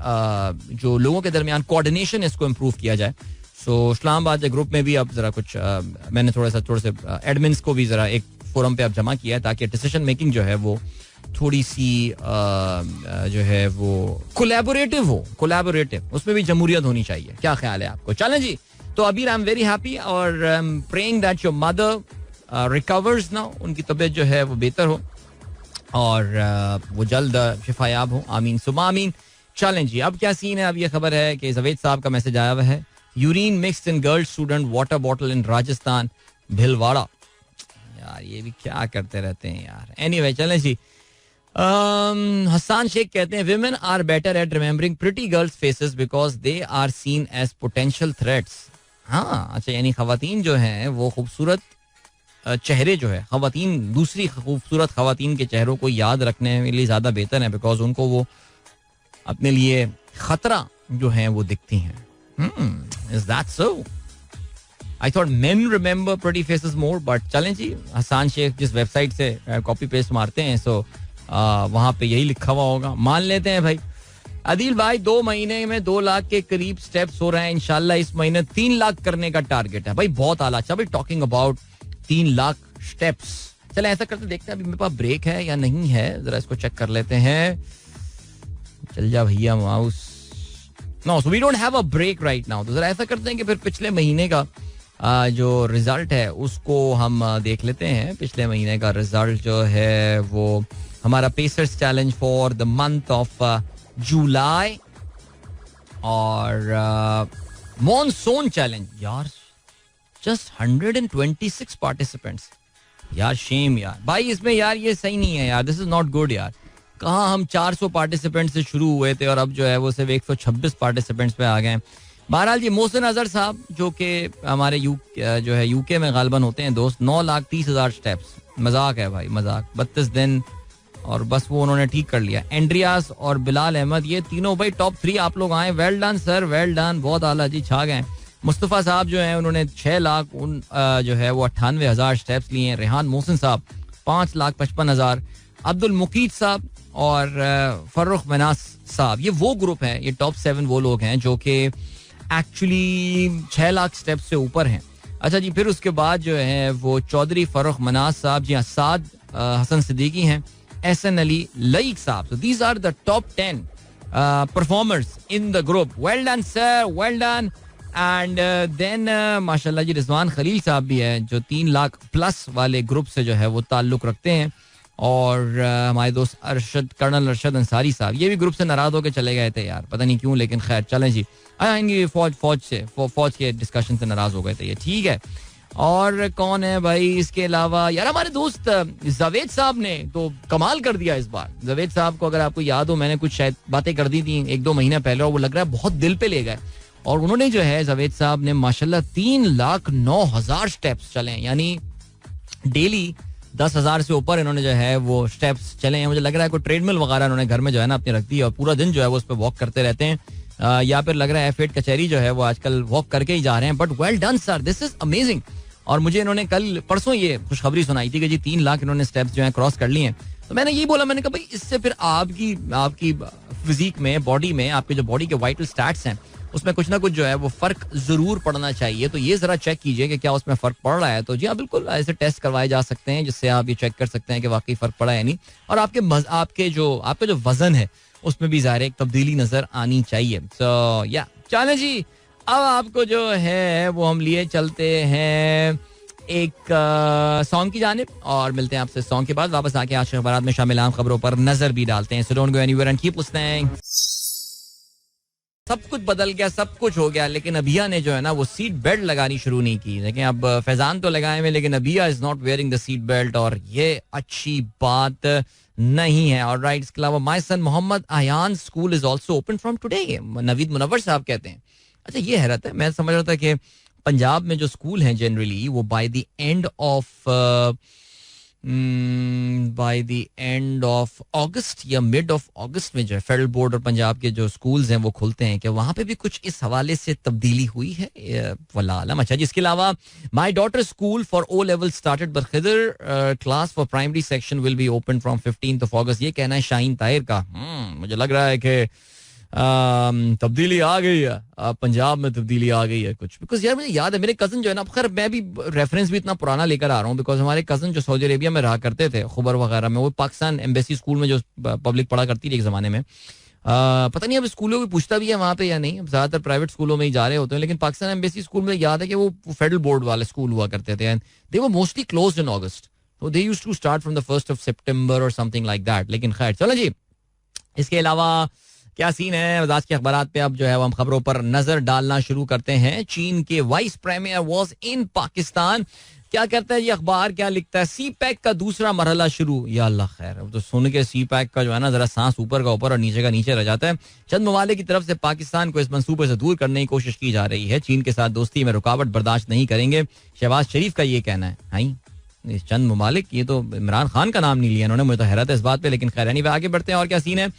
जो लोगों के दरमियान कोऑर्डिनेशन इसको इम्प्रूव किया जाए. सो इस्लामाबाद के ग्रुप में भी अब ज़रा कुछ मैंने थोड़े से एडमिन्स को भी ज़रा एक फोरम पे अब जमा किया है ताकि डिसीजन मेकिंग जो है वो थोड़ी सी जो है वो कोलैबोरेटिव हो. कोलैबोरेटिव, उसमें भी जमहूरियत होनी चाहिए. क्या ख्याल है आपको? चलें जी. तो अभी आई एम वेरी हैप्पी और praying that your mother recovers now, उनकी तबीयत जो है वो बेहतर हो और वो जल्द शिफायाब हो. आमीन सुमा आमीन. चलें जी, अब क्या सीन है? अब ये खबर है कि जवेद साहब का मैसेज आया हुआ है. Urine mixed in girl student water bottle in Rajasthan Bhilwara. यार ये भी क्या करते रहते हैं यार. एनीवे चलें जी. हसन शेख कहते हैं women are better at remembering pretty girls faces because they are seen as potential threats. हाँ अच्छा, यानी खवातीन जो हैं वो खूबसूरत चेहरे जो है, खवातीन दूसरी खूबसूरत खवातीन के चेहरों को याद रखने के लिए ज़्यादा बेहतर है बिकॉज उनको वो अपने लिए खतरा जो है वो दिखती हैं. Is that so? I thought men remember pretty faces more, but चलें जी. हसन शेख जिस वेबसाइट से कॉपी पेस्ट मारते हैं सो वहाँ पे यही लिखा हुआ होगा, मान लेते हैं भाई. अदील भाई 2 महीने में 2 लाख के करीब स्टेप्स हो रहे हैं. इंशाल्लाह इस महीने 3 लाख करने का टारगेट है भाई. बहुत आला. अच्छा भाई, टॉकिंग अबाउट 3 लाख स्टेप्स. चले ऐसा करते देखते हैं अभी मेरे पास ब्रेक है या नहीं है, जरा इसको चेक कर लेते हैं. चल जा भैया mouse. No, so we don't have a break right now. तो जरा ऐसा करते हैं कि फिर पिछले महीने का जो रिजल्ट है उसको हम देख लेते हैं. पिछले महीने का रिजल्ट जो है वो हमारा pacers challenge for the month of July और मॉनसून चैलेंज. यार जस्ट 126 पार्टिसिपेंट्स. यार शेम यार भाई, इसमें यार ये सही नहीं है यार, दिस इज नॉट गुड यार. कहाँ हम 400 पार्टिसिपेंट से शुरू हुए थे और अब जो है वो सिर्फ 126 पार्टिसिपेंट्स पे आ गए हैं. बहरहाल जी, मोहसिन अजहर साहब जो कि हमारे जो है यूके में गालबन होते हैं दोस्त, 9,30,000 स्टेप्स. मजाक है भाई, मजाक. 32 दिन और बस वो उन्होंने ठीक कर लिया. एंड्रियास और बिलाल अहमद, ये तीनों भाई टॉप 3 आप लोग आए. Well done sir, well done, बहुत आला जी, छा गए. मुस्तफ़ा साहब जो है उन्होंने 6,00,000 जो है वो 98,000 स्टेप्स लिए हैं. रेहान मोहसिन साहब 5,55,000. अब्दुल मुकीद साहब और फर्रुख मनास साहब, ये वो ग्रुप है, ये टॉप 7 वो लोग हैं जो कि एक्चुअली 6,00,000 स्टेप्स से ऊपर हैं. अच्छा जी, फिर उसके बाद जो है वो चौधरी फर्रुख मनास साहब, जी हाँ, साद हसन सिद्दीकी हैं, एहसन अली लईक साहब. So these are the top 10 performers in the group. Well done sir, well done. And then माशाल्लाह जी रिजवान खलील साहब भी है जो 3,00,000 प्लस वाले ग्रुप से जो है वो ताल्लुक रखते हैं. और हमारे दोस्त कर्नल अरशद अंसारी साहब, ये भी ग्रुप से नाराज होकर चले गए थे यार, पता नहीं क्यों, लेकिन खैर चलें जी. इनकी फौज के डिस्कशन से नाराज हो गए थे ये, ठीक है. और कौन है भाई इसके अलावा, यार हमारे दोस्त जावेद साहब ने तो कमाल कर दिया इस बार. जावेद साहब को अगर आपको याद हो, मैंने कुछ शायद बातें कर दी थी 1-2 महीने पहले और वो लग रहा है बहुत दिल पे ले गए. और उन्होंने जो है जावेद साहब ने माशाल्लाह 3,09,000 स्टेप्स चले, यानी डेली 10,000 से ऊपर इन्होंने जो है वो स्टेप्स चले हैं. मुझे लग रहा है कोई ट्रेडमिल वगैरह उन्होंने घर में जो है ना अपनी रख दी और पूरा दिन जो है वो उस पर वॉक करते रहते हैं. या फिर लग रहा है F8 कचहरी जो है वो आजकल वॉक करके ही जा रहे हैं. But well done sir, this is amazing. और मुझे इन्होंने कल परसों ये खुशखबरी सुनाई थी कि जी 3,00,000 इन्होंने स्टेप्स जो है क्रॉस कर लिए हैं. तो मैंने यही बोला, मैंने कहा भाई इससे फिर आपकी फिजिक में, बॉडी में, आपके जो बॉडी के वाइटल स्टैट्स हैं उसमें कुछ ना कुछ जो है वो फर्क जरूर पड़ना चाहिए. तो ये जरा चेक कीजिए कि क्या उसमें फर्क पड़ रहा है. तो जी हाँ, बिल्कुल ऐसे टेस्ट करवाए जा सकते हैं जिससे आप ये चेक कर सकते हैं कि वाकई फर्क पड़ा है नहीं. और आपके जो वजन है उसमें भी ज़ाहिर एक तब्दीली नजर आनी चाहिए. सो या चलें जी, अब आपको जो है वो हम लिए चलते हैं एक सॉन्ग की जानिब और मिलते हैं आपसे सॉन्ग के बाद. वापस आके आज अखबार में शामिल आम खबरों पर नजर भी डालते हैं. So don't go anywhere and keep listening. सब कुछ बदल गया, सब कुछ हो गया, लेकिन अबिया ने जो है ना वो सीट बेल्ट लगानी शुरू नहीं की. लेकिन अब फैजान तो लगाए हुए, लेकिन Abiya is not wearing the seat belt और ये अच्छी बात नहीं है. और राइट, इसके अलावा my son Mohammad Ayaan school is also open from today, Naveed Munawar Sahab कहते हैं. अच्छा, ये हैरत है, मैं समझ रहा था कि पंजाब में जो स्कूल हैं जनरली वो बाय द एंड ऑफ अगस्त या मिड ऑफ अगस्त में जो है फेडरल बोर्ड और पंजाब के जो स्कूल्स हैं वो खुलते हैं. कि वहां पे भी कुछ इस हवाले से तब्दीली हुई है, वल्लाह आलम. अच्छा, जिसके अलावा my daughter school for O level started बरखिदर, class for primary section will be open from 15th of August. ये कहना है शाहीन ताहिर का. मुझे लग रहा है कि तब्दीली आ गई है, पंजाब में तब्दीली आ गई है कुछ. बिकॉज यार मुझे याद है मेरे कजन जो है ना, खैर मैं भी रेफरेंस भी इतना पुराना लेकर आ रहा हूँ, बिकॉज हमारे कजन जो सऊदी अरेबिया में रहा करते थे, खुबर वगैरह में, वो पाकिस्तान एम्बेसी स्कूल में जो पब्लिक पढ़ा करती थी एक जमाने में. पता नहीं अब स्कूलों की पूछता भी है वहाँ पे या नहीं, ज्यादातर प्राइवेट स्कूलों में ही जा रहे होते हैं. लेकिन पाकिस्तान एम्बेसी स्कूल में याद है कि वो फेडरल बोर्ड वाले स्कूल हुआ करते थे and they were mostly closed in August. So they used to start from the 1st of September or something like that. लेकिन खैर चलो जी, इसके अलावा क्या सीन है आज के अखबार पे. अब जो है हम खबरों पर नजर डालना शुरू करते हैं. चीन के vice premier was in Pakistan. क्या कहता है ये अखबार, क्या लिखता है? सी पैक का दूसरा मरहला शुरू. या अल्लाह खैर, अब तो सुन के सी पैक का जो है ना जरा सांस ऊपर का ऊपर और नीचे का नीचे रह जाता है. चंद ममालिक की तरफ से पाकिस्तान को इस मंसूबे से दूर करने की कोशिश की जा रही है. चीन के साथ दोस्ती में रुकावट बर्दाश्त नहीं करेंगे, शहबाज शरीफ का ये कहना है. हाँ, चंद ममालिक, ये तो इमरान खान का नाम नहीं लिया इन्होंने, मुझे तो हैरत है इस बात पे. लेकिन खैर नहीं, आगे बढ़ते हैं. और क्या सीन है?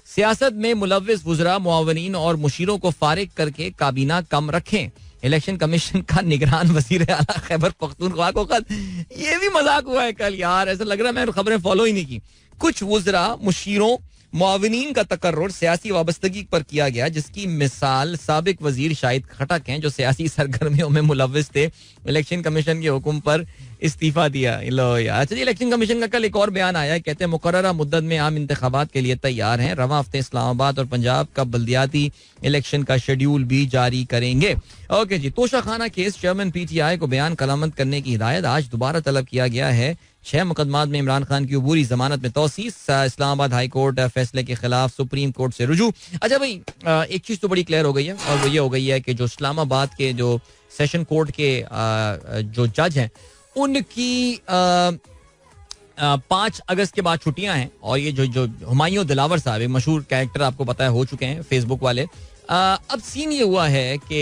सियासत में मुलव्विस वुज़रा, मुआवनीन और मुशीरों को फारिग करके काबीना कम रखें. इलेक्शन कमीशन का निगरान वजीर आला खैबर पख्तूनख्वा को खत. ये भी मजाक हुआ है कल यार, ऐसा लग रहा है मैंने खबरें फॉलो ही नहीं की. कुछ वुज़रा, मुशीरों, मुआवनीन का तकर्रुर सियासी वाबस्तगी पर किया गया, जिसकी मिसाल साबिक वजीर शाहिद खटक हैं जो सियासी सरगर्मियों में मुलव्विस थे. इलेक्शन कमीशन के हुक्म पर इस्तीफा दिया. लो यार. अच्छा जी, इलेक्शन कमीशन का कल एक और बयान आया. कहते हैं मुकर्ररा मुद्दत में आम इंतखाबात के लिए तैयार हैं. रवां हफ्ते इस्लामाबाद और पंजाब का बल्दियाती इलेक्शन का शेड्यूल भी जारी करेंगे. ओके जी, तोशाखाना केस, चेयरमैन PTI को बयान कलामत करने की हिदायत आज दोबारा तलब किया गया है. 6 मुकदमात में इमरान खान की अबूरी जमानत में तौसीस. इस्लामाबाद हाई कोर्ट फैसले के खिलाफ सुप्रीम कोर्ट से रुजू. अच्छा भाई, एक चीज तो बड़ी क्लियर हो गई है और वो ये हो गई है कि जो इस्लामाबाद के जो सेशन कोर्ट के जो जज हैं उनकी 5 अगस्त के बाद छुट्टियां हैं और ये जो हुमायूं दिलावर साहब, मशहूर कैरेक्टर आपको पता है, हो चुके हैं फेसबुक वाले. अब सीन ये हुआ है कि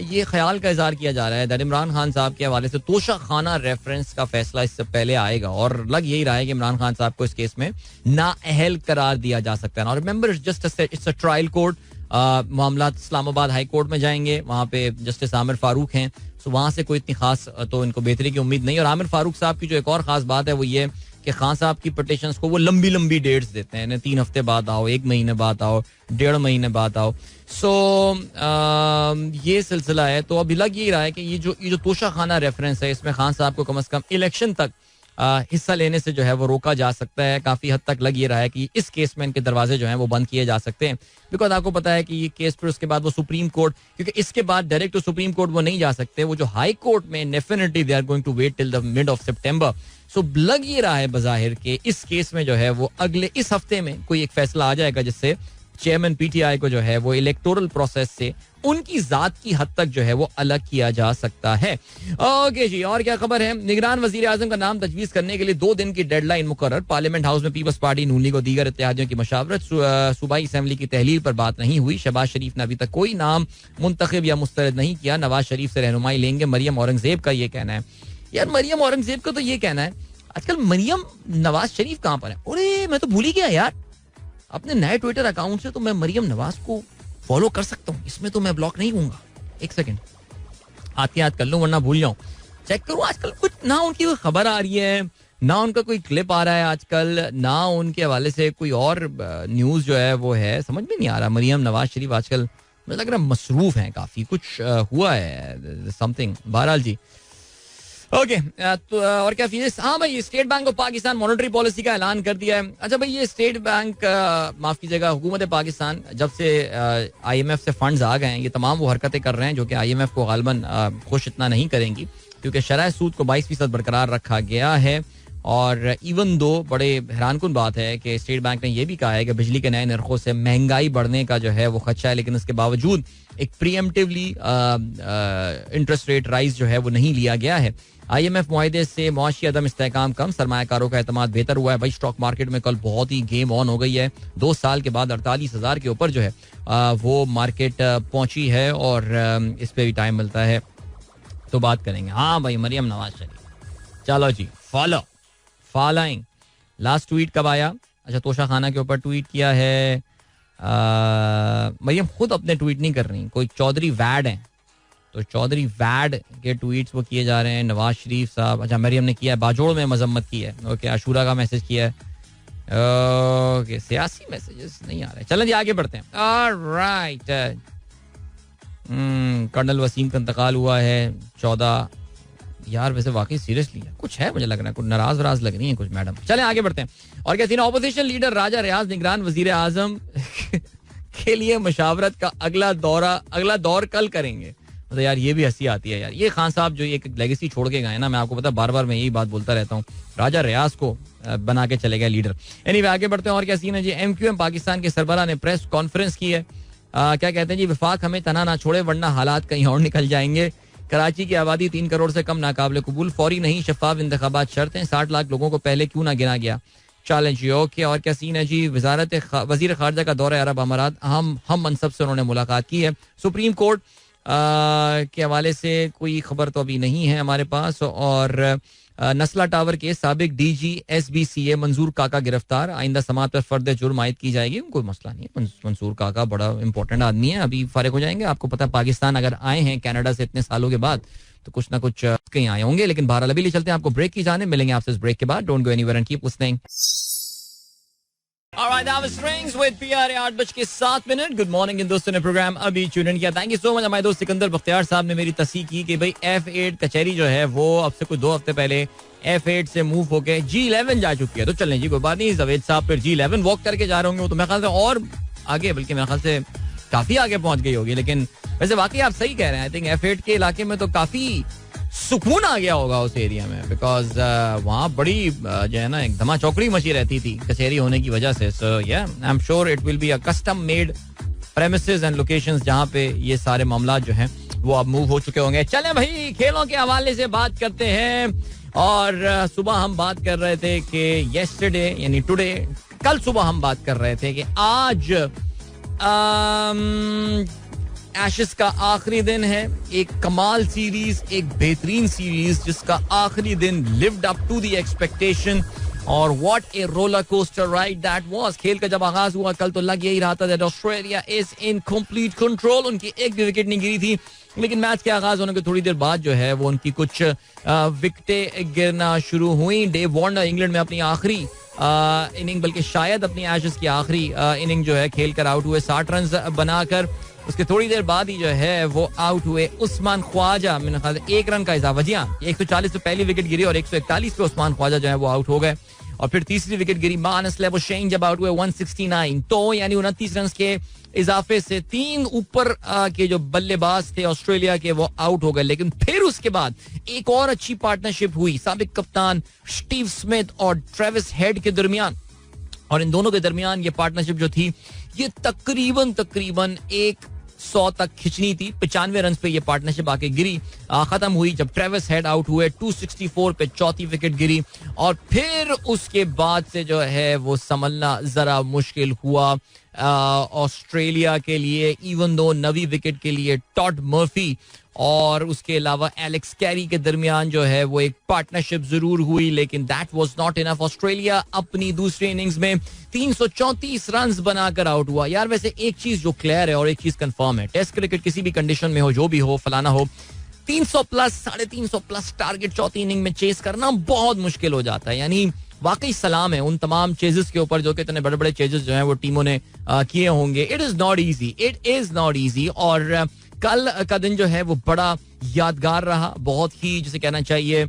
ये ख्याल का इजहार किया जा रहा है दैट इमरान खान साहब के हवाले से तोशा खाना रेफरेंस का फैसला इससे पहले आएगा और लग यही रहा है कि इमरान खान साहब को इस केस में नाअहल करार दिया जा सकता है. और remember it's a trial court. मामला इस्लामाबाद हाई कोर्ट में जाएंगे, वहाँ पे जस्टिस आमिर फारूक हैं, तो वहाँ से कोई इतनी खास तो इनको बेहतरी की उम्मीद नहीं. और आमिर फारूक साहब की जो एक और खास बात है वो ये कि खान साहब की पिटिशंस को वो लंबी लंबी डेट्स देते हैं, 3 हफ्ते बाद आओ, 1 महीने बाद आओ, 1.5 महीने बाद आओ. सो ये सिलसिला है. तो अभी लग यही रहा है कि ये जो तोशा खाना रेफरेंस है इसमें खान साहब को कम से कम इलेक्शन तक हिस्सा लेने से जो है वो रोका जा सकता है. काफी हद तक लग ये रहा है कि इस केस में इनके दरवाजे जो हैं वो बंद किए जा सकते हैं. बिकॉज आपको पता है कि ये केस फिर उसके बाद वो सुप्रीम कोर्ट, क्योंकि इसके बाद डायरेक्ट टू सुप्रीम कोर्ट वो नहीं जा सकते, वो जो हाई कोर्ट में definitely they are going to wait till the mid of September. So लग ये रहा है बजाहिर के इस केस में जो है वो अगले इस हफ्ते में कोई एक फैसला आ जाएगा जिससे चेयरमैन पीटीआई को जो है वो इलेक्टोरल प्रोसेस से उनकी जात की हद तक जो है वो अलग किया जा सकता है. ओके जी, और क्या खबर है. निगरान वजीर आजम का नाम तजवीज करने के लिए 2 दिन की डेडलाइन मुकर्रर. पार्लियामेंट हाउस में पीपल्स पार्टी, नून लीग और दीगर इत्तेहादियों की मशावरत. सूबाई असेंबली की तहलील पर बात नहीं हुई. शहबाज शरीफ ने अभी तक कोई नाम मुंतखब या मुस्तरद नहीं किया. नवाज शरीफ से रहनुमाई लेंगे. मरियम औरंगजेब का ये कहना है. यार मरियम औरंगजेब का तो ये कहना है, आजकल मरियम नवाज शरीफ कहाँ पर है. अरे मैं तो भूल ही गया यार, अपने नए ट्विटर अकाउंट से तो मैं मरियम नवाज को फॉलो कर सकता हूँ, इसमें तो मैं ब्लॉक नहीं होऊंगा. एक सेकंड आती याद कर लूं वरना भूल जाऊं. चेक करूं आजकल कुछ ना उनकी कोई खबर आ रही है, ना उनका कोई क्लिप आ रहा है आजकल, ना उनके हवाले से कोई और न्यूज जो है वो है. समझ में नहीं आ रहा. मरियम नवाज शरीफ आजकल मुझे लग रहा है मसरूफ हैं काफी, कुछ हुआ है समथिंग. बहरहाल जी ओके. तो और क्या फीस. हाँ भाई, state bank of Pakistan monetary policy का ऐलान कर दिया है. अच्छा भाई, ये स्टेट बैंक माफ कीजिएगा हुकूमत पाकिस्तान जब से IMF से फंड्स आ गए हैं, ये तमाम वो हरकतें कर रहे हैं जो कि IMF को गालबन खुश इतना नहीं करेंगी, क्योंकि शरह सूद को 22% बरकरार रखा गया है. और इवन दो बड़े हैरानकुन बात है कि स्टेट बैंक ने यह भी कहा है कि बिजली के नए नरखों से महंगाई बढ़ने का जो है वो खदशा है, लेकिन इसके बावजूद एक प्रीएम्प्टिवली इंटरेस्ट रेट राइज जो है वो नहीं लिया गया है. IMF मुआहदे से मुआशी अदम इस्तेहकाम कम, सरमायाकारों का एतमाद बेहतर हुआ है. भाई स्टॉक मार्केट में कल बहुत ही गेम ऑन हो गई है. 2 साल के बाद 48,000 के ऊपर जो है वो मार्केट पहुंची है और इस पे भी टाइम मिलता है तो बात करेंगे. हाँ भाई, मरियम नवाज शरीफ, चलो जी फॉलोइंग. लास्ट ट्वीट कब आया. अच्छा, तोशा खाना के ऊपर ट्वीट किया है. मरियम खुद अपने ट्वीट नहीं कर रही, कोई चौधरी वैड हैं, तो चौधरी वैड के ट्वीट्स वो किए जा रहे हैं. नवाज शरीफ साहब, अच्छा मरियम ने किया है, बाजोड़ में मजम्मत की है. ओके, आशूरा का मैसेज किया है. ओके, सियासी मैसेजेस नहीं आ रहे. चलें जी आगे बढ़ते हैं. ऑलराइट. कर्नल वसीम का इंतकाल हुआ है 14. यार वैसे वाकई सीरियसली है, कुछ है मुझे लग रहा है, कुछ नाराज वराज लग रही है कुछ मैडम. चलें आगे बढ़ते हैं. और क्या सीन. ऑपोजिशन लीडर राजा रियाज निगरान वजीर आजम के लिए मशावरत का अगला दौर कल करेंगे. मतलब यार ये भी हंसी आती है यार. ये खान साहब जो एक लेगेसी छोड़ के गए ना, मैं आपको पता बार बार मैं यही बात बोलता रहता हूँ, राजा रियाज को बना के चले गए लीडर. एनीवे आगे बढ़ते हैं. और क्या सीन है जी. MQM पाकिस्तान के सरबराह ने प्रेस कॉन्फ्रेंस की है. क्या कहते हैं जी. वफाक हमें तना ना छोड़े वरना हालात कहीं और निकल जाएंगे. कराची की आबादी 3 करोड़ से कम, नाकाबिल कबूल. फौरी नहीं शफाफ इंतखाबात शर्त हैं. 60 लाख लोगों को पहले क्यों ना गिना गया. चैलेंज. ओके, और क्या सीन है जी. वजीर खारजा का दौरा अरब अमारात, हम मनसब से उन्होंने मुलाकात की है. सुप्रीम कोर्ट के हवाले से कोई खबर तो अभी नहीं है हमारे पास. और नस्ला टावर के साबिक DG SBCA मंसूर काका गिरफ्तार. आइंदा समात पर फर्द जुर्म आयद की जाएगी. कोई मसला नहीं है, मंसूर काका बड़ा इंपॉर्टेंट आदमी है, अभी फारिग हो जाएंगे. आपको पता है पाकिस्तान अगर आए हैं कनाडा से इतने सालों के बाद तो कुछ ना कुछ कहीं आए होंगे. लेकिन बहरहाल अभी ले चलते हैं आपको ब्रेक की जाने. मिलेंगे आपसे इस ब्रेक के बाद. Don't go anywhere and keep listening. Alright, that was Strings with PRA 8:07. Good morning इन दोस्तों ने प्रोग्राम अभी ट्यून किया. Thank you so much. हमारे दोस्त सिकंदर बख्तियार साहब ने मेरी तस्दीक की कि भाई F8 कचहरी जो है वो अब से कुछ 2 हफ्ते पहले F8 से मूव होके G11 जा चुकी है. तो चलें जी, कोई बात नहीं. जवेद साहब फिर G11 वॉक करके जा रहे होंगे, वो तो मेरे ख्याल से और आगे, बल्कि मेरे ख्याल से काफी आगे पहुंच गई होगी. लेकिन वैसे वाकई आप सही कह रहे हैं. आई थिंक F8 के इलाके में तो काफी सुकून आ गया होगा उस एरिया में, बिकॉज वहाँ बड़ी जो है ना एक धमा चौकड़ी मची रहती थी कचहरी होने की वजह से. सो या I am sure it will be a custom made premises and locations जहाँ पे ये सारे मामला जो हैं वो अब मूव हो चुके होंगे. चलें भाई, खेलों के हवाले से बात करते हैं. और सुबह हम बात कर रहे थे कि येस्टरडे यानी टुडे, कल सुबह हम बात कर रहे थे कि आज एशेस का आखिरी दिन है. एक कमाल सीरीज, एक बेहतरीन सीरीज जिसका आखिरी दिन lived up to the expectation. और what a roller coaster ride that was. खेल का जब आगाज हुआ कल तो लग यही रहा था that Australia is in complete control. उनकी एक भी विकेट नहीं गिरी थी, लेकिन मैच के आगाज होने के थोड़ी देर बाद जो है वो उनकी कुछ विकेटें गिरना शुरू हुई. डेव वार्नर इंग्लैंड में अपनी आखिरी इनिंग, बल्कि शायद अपनी एशेस की आखिरी इनिंग जो है खेल कर आउट हुए 60 रन बनाकर. उसके थोड़ी देर बाद ही जो है वो आउट हुए उस्मान ख्वाजा. मैंने ख्याल 1 रन का इजाफा. जी हाँ, 140 पे पहली विकेट गिरी और 141 पे उस्मान ख्वाजा जो है वो आउट हो गए. और फिर तीसरी विकेट गिरी मानस लेबोशेन जब आउट हुए 169. तो यानी 29 रन के इजाफे से 3 ऊपर के जो बल्लेबाज थे ऑस्ट्रेलिया के वो आउट हो गए. लेकिन फिर उसके बाद एक और अच्छी पार्टनरशिप हुई साबिक कप्तान स्टीव स्मिथ और ट्रेविस हेड के दरमियान. और इन दोनों के दरमियान ये पार्टनरशिप जो थी ये तकरीबन 100 तक खिंचनी थी. 95 रन पे ये पार्टनरशिप आके गिरी, खत्म हुई जब ट्रेविस हेड आउट हुए. 264 पे चौथी विकेट गिरी. और फिर उसके बाद से जो है वो संभलना जरा मुश्किल हुआ ऑस्ट्रेलिया के लिए. इवन दो नवी विकेट के लिए टॉड मर्फी और उसके अलावा एलेक्स कैरी के दरमियान जो है वो एक पार्टनरशिप जरूर हुई, लेकिन that was not enough. Australia अपनी दूसरी इनिंग्स में 334 रन बनाकर आउट हुआ. यार वैसे एक चीज जो क्लियर है और एक चीज कंफर्म है, टेस्ट क्रिकेट किसी भी कंडीशन में हो, जो भी हो, फलाना हो, 300 प्लस 350 प्लस टारगेट चौथी इनिंग में चेस करना बहुत मुश्किल हो जाता है. यानी वाकई सलाम है उन तमाम चेजेस के ऊपर जो कि इतने बड़े बड़े चेजेस जो हैं वो टीमों ने किए होंगे. It is not easy. और कल का दिन जो है वो बड़ा यादगार रहा, बहुत ही जिसे कहना चाहिए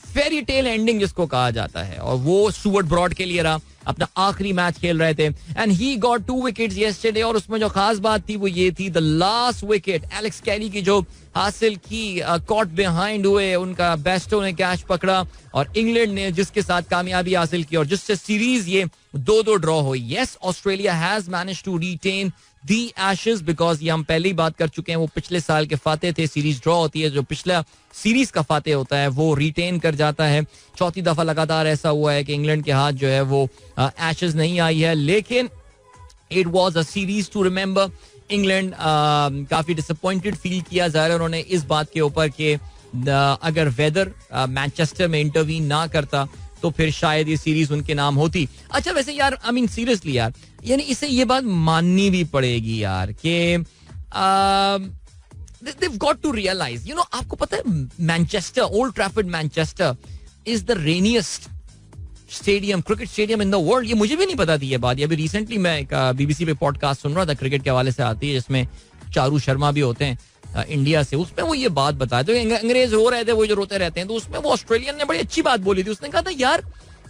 फेरी टेल एंडिंग जिसको कहा जाता है. और वो स्टुअर्ट ब्रॉड के लिए रहा. अपना आखिरी मैच खेल रहे थे and he got 2 wickets yesterday. और उसमें जो खास बात थी वो ये थी, the last wicket Alex Carey की जो हासिल की, कॉट बिहाइंड हुए, उनका बेस्टो ने कैच पकड़ा और इंग्लैंड ने जिसके साथ कामयाबी हासिल की और जिससे सीरीज ये 2-2 ड्रॉ हुई. Yes, Australia has managed to retain the Ashes because ये हम पहले ही बात कर चुके हैं, वो पिछले साल के फाते थे. सीरीज ड्रॉ होती है, जो पिछला सीरीज का फाते होता है वो रिटेन कर जाता है. चौथी दफा लगातार ऐसा हुआ है कि इंग्लैंड के हाथ जो है वो एशेस नहीं आई है. लेकिन it was a series to remember. England काफी डिसअपॉइंटेड फील किया जा रहा है उन्होंने इस बात के ऊपर कि अगर वेदर मैनचेस्टर में इंटरवीन ना करता तो फिर शायद ये सीरीज उनके नाम होती. अच्छा वैसे यार आई मीन सीरियसली यार, यानी इसे ये बात माननी भी पड़ेगी यार कि they've got to realize, you know, आपको पता है Manchester, old Trafford Manchester is the rainiest stadium, cricket stadium in the world. ये मुझे भी नहीं पता थी ये बात. ये अभी रिसेंटली मैं एक बीबीसी पे पॉडकास्ट सुन रहा था, क्रिकेट के हवाले से आती है, जिसमें चारू शर्मा भी होते हैं इंडिया से. उसमें वो ये बात बताए, तो अंग्रेज हो रहे थे वो जो रोते रहते हैं, तो उसमें वो ऑस्ट्रेलियन ने बड़ी अच्छी बात बोली थी. उसने कहा था यार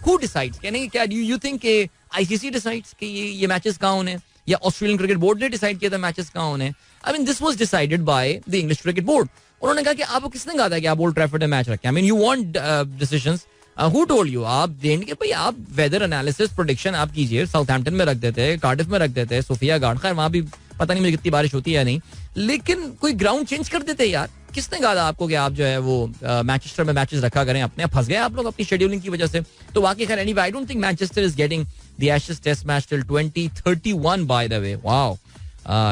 हु डिसाइड्स, यानी क्या यू थिंक आईसीसी डिसाइड्स कि ये मैचेस कहाँ होने, या ऑस्ट्रेलियन क्रिकेट बोर्ड ने डिसाइड किया था मैचेस कहाँ होने. I mean this was decided by the English cricket board. उन्होंने कहा कि आपको किसने कहा था कि आप ओल्ड ट्रैफर्ड में मैच रखें. I mean you want decisions, who told you. आप देंगे भाई, आप वेदर एनालिसिस प्रेडिक्शन आप कीजिए. साउथहैम्पटन में रख देते, कार्डिफ में रख देते, सोफिया गार्ड, खैर वहां भी पता नहीं मुझे कितनी बारिश होती है या नहीं, लेकिन कोई ग्राउंड चेंज कर देते यार. किसने कहा था आपको कि आप जो है वो मैनचेस्टर में मैचेस रखा करें. अपने फंस गए आप लोग अपनी शेड्यूलिंग की वजह से. तो वाकई खैर anyway I don't think Manchester is getting the Ashes test match till 2031 by the way. Wow,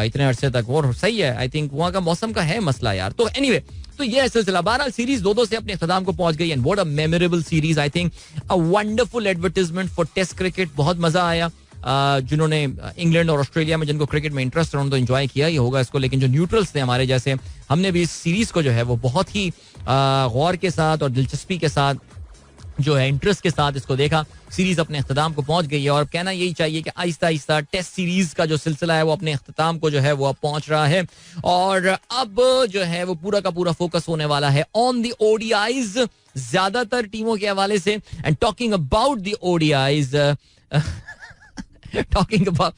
इतने अरसे तक. और सही है, आई थिंक वहाँ का मौसम का है मसला यार. तो एनीवे तो ये सिलसिला. बहरहाल सीरीज 2-2 से अपने इख्तिताम को पहुंच गई and what a memorable series. I think a wonderful advertisement for test cricket. बहुत मजा आया. जिन्होंने इंग्लैंड और ऑस्ट्रेलिया में जिनको क्रिकेट में इंटरेस्ट रहा तो एंजॉय किया ही होगा इसको, लेकिन जो न्यूट्रल्स थे हमारे जैसे, हमने भी इस सीरीज को जो है वो बहुत ही गौर के साथ और दिलचस्पी के साथ जो है इंटरेस्ट के साथ इसको देखा. सीरीज अपने इख्तिताम को पहुंच गई है और कहना यही चाहिए कि आहिस्ता आहिस्ता टेस्ट सीरीज का जो सिलसिला है वो अपने इख्तिताम को जो है वो अब पहुंच रहा है. और अब जो है वो पूरा का पूरा फोकस होने वाला है ऑन द ओडीआईज ज्यादातर टीमों के हवाले से. And talking about the ODIs, talking about,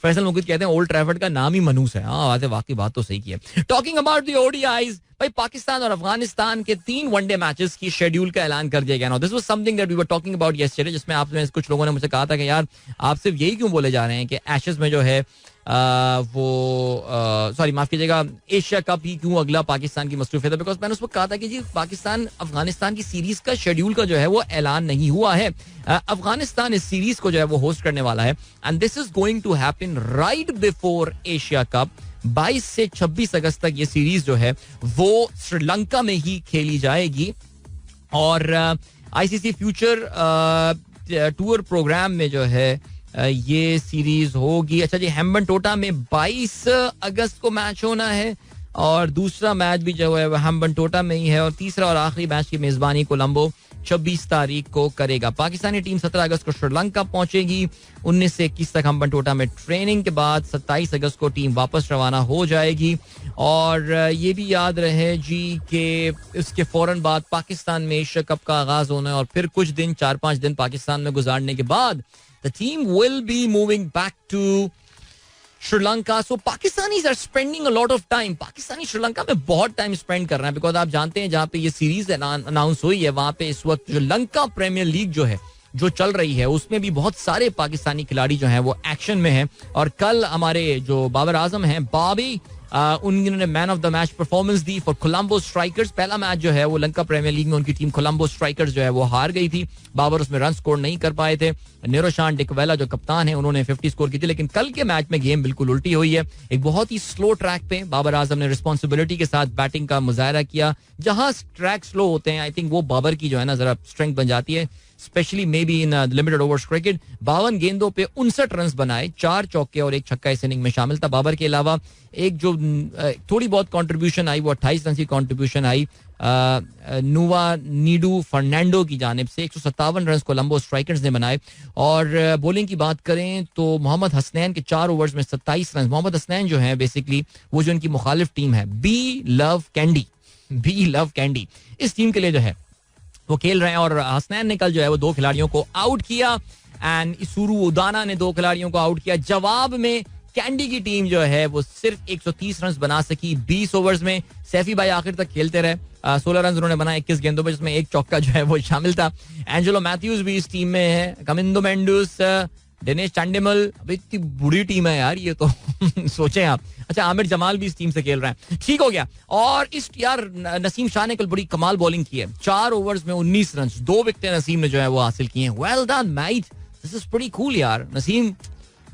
Faisal Mukud कहते हैं ओल्ड ट्रैफर्ड का नाम ही मनूस है. हाँ वाकई बात तो सही की है. टॉकिंग अबाउट द ओडीआईज, भाई पाकिस्तान और अफगानिस्तान के 3 वनडे मैचेस की शेड्यूल का ऐलान कर दिया गया. Now this was something that we were talking about yesterday, जिसमें आप में कुछ लोगों ने मुझे कहा था कि यार आप सिर्फ यही क्यों बोले जा रहे हैं कि एशेस में जो है वो सॉरी माफ कीजिएगा, एशिया कप ही क्यों अगला पाकिस्तान की मसरूफियत है, बिकॉज मैंने उस वक्त कहा था कि जी पाकिस्तान अफगानिस्तान की सीरीज का शेड्यूल का जो है वो ऐलान नहीं हुआ है. अफगानिस्तान इस सीरीज को जो है वो होस्ट करने वाला है and this is going to happen right before Asia cup. 22 से 26 अगस्त तक ये सीरीज जो है वो श्रीलंका में ही खेली जाएगी और आईसीसी फ्यूचर टूर प्रोग्राम में जो है ये सीरीज होगी. अच्छा जी, हैम्बनटोटा में 22 अगस्त को मैच होना है और दूसरा मैच भी जो है हैम्बनटोटा में ही है और तीसरा और आखिरी मैच की मेजबानी कोलंबो 26 तारीख को करेगा. पाकिस्तानी टीम 17 अगस्त को श्रीलंका पहुंचेगी. 19 से 21 तक हैम्बनटोटा में ट्रेनिंग के बाद 27 अगस्त को टीम वापस रवाना हो जाएगी. और ये भी याद रहे जी कि इसके फौरन बाद पाकिस्तान में एशिया कप का आगाज होना है और फिर कुछ दिन 4-5 दिन पाकिस्तान में गुजारने के बाद the team will be moving back to Sri Lanka. So Pakistanis are spending a lot of time. Pakistani Sri Lanka में बहुत टाइम स्पेंड कर रहे हैं बिकॉज आप जानते हैं जहां पे ये सीरीज अनाउंस हुई है वहां पे इस वक्त श्रीलंका प्रीमियर लीग जो है जो चल रही है उसमें भी बहुत सारे पाकिस्तानी खिलाड़ी जो हैं वो एक्शन में हैं. और कल हमारे जो बाबर आजम हैं बॉबी उन्होंने man of the match performance the for Colombo strikers. पहला मैच जो है वो लंका प्रीमियर लीग में उनकी टीम कोलंबो स्ट्राइकर्स जो है वो हार गई थी. बाबर उसमें रन स्कोर नहीं कर पाए थे. निरोशान डिकवेला जो कप्तान है उन्होंने 50 स्कोर की थी. लेकिन कल के मैच में गेम बिल्कुल उल्टी हुई है. एक बहुत ही स्लो ट्रैक पे बाबर आजम ने रिस्पॉन्सिबिलिटी के साथ बैटिंग का मुजाहरा किया. जहां ट्रैक स्लो होते हैं आई थिंक वो बाबर की जो है ना जरा स्ट्रेंथ बन जाती है, specially may be in limited overs cricket. 52 गेंदों पे 59 रन बनाए, 4 चौके और 1 छक्का इस इनिंग में शामिल था. बाबर के अलावा एक जो थोड़ी बहुत कंट्रीब्यूशन आई वो 28 रन की कंट्रीब्यूशन आई नुवा नीडू फर्नांडो की जानिब से. 157 रन कोलंबो स्ट्राइकर्स ने बनाए. और बॉलिंग की बात करें तो मोहम्मद हसनैन के 4 ओवर्स में 27 रन. मोहम्मद हसनैन जो है बेसिकली वो जो इनकी मुखालिफ टीम है बी लव कैंडी इस टीम के लिए जो है वो खेल रहे हैं. और हसनैन ने कल जो है वो 2 खिलाड़ियों को आउट किया एंड इसुरू उदाना ने 2 खिलाड़ियों को आउट किया. जवाब में कैंडी की टीम जो है वो सिर्फ 130 रन बना सकी 20 ओवर्स में. सैफी भाई आखिर तक खेलते रहे. 16 रन उन्होंने बनाए 21 गेंदों में, जिसमें 1 चौका जो है वो शामिल था. एंजेलो मैथ्यूज भी इस टीम में है. कमिंदो मेंडूस, दिनेश चांडिमल. अभी इतनी बुरी टीम है यार ये तो सोचें आप. अच्छा, आमिर जमाल भी इस टीम से खेल रहे हैं. ठीक हो गया. और इस यार नसीम शाह ने कल बड़ी कमाल बॉलिंग की है. 4 ओवर्स में 19 रन, 2 विकेटें नसीम ने जो है वो हासिल की हैं. Well done mate, this is pretty cool यार. नसीम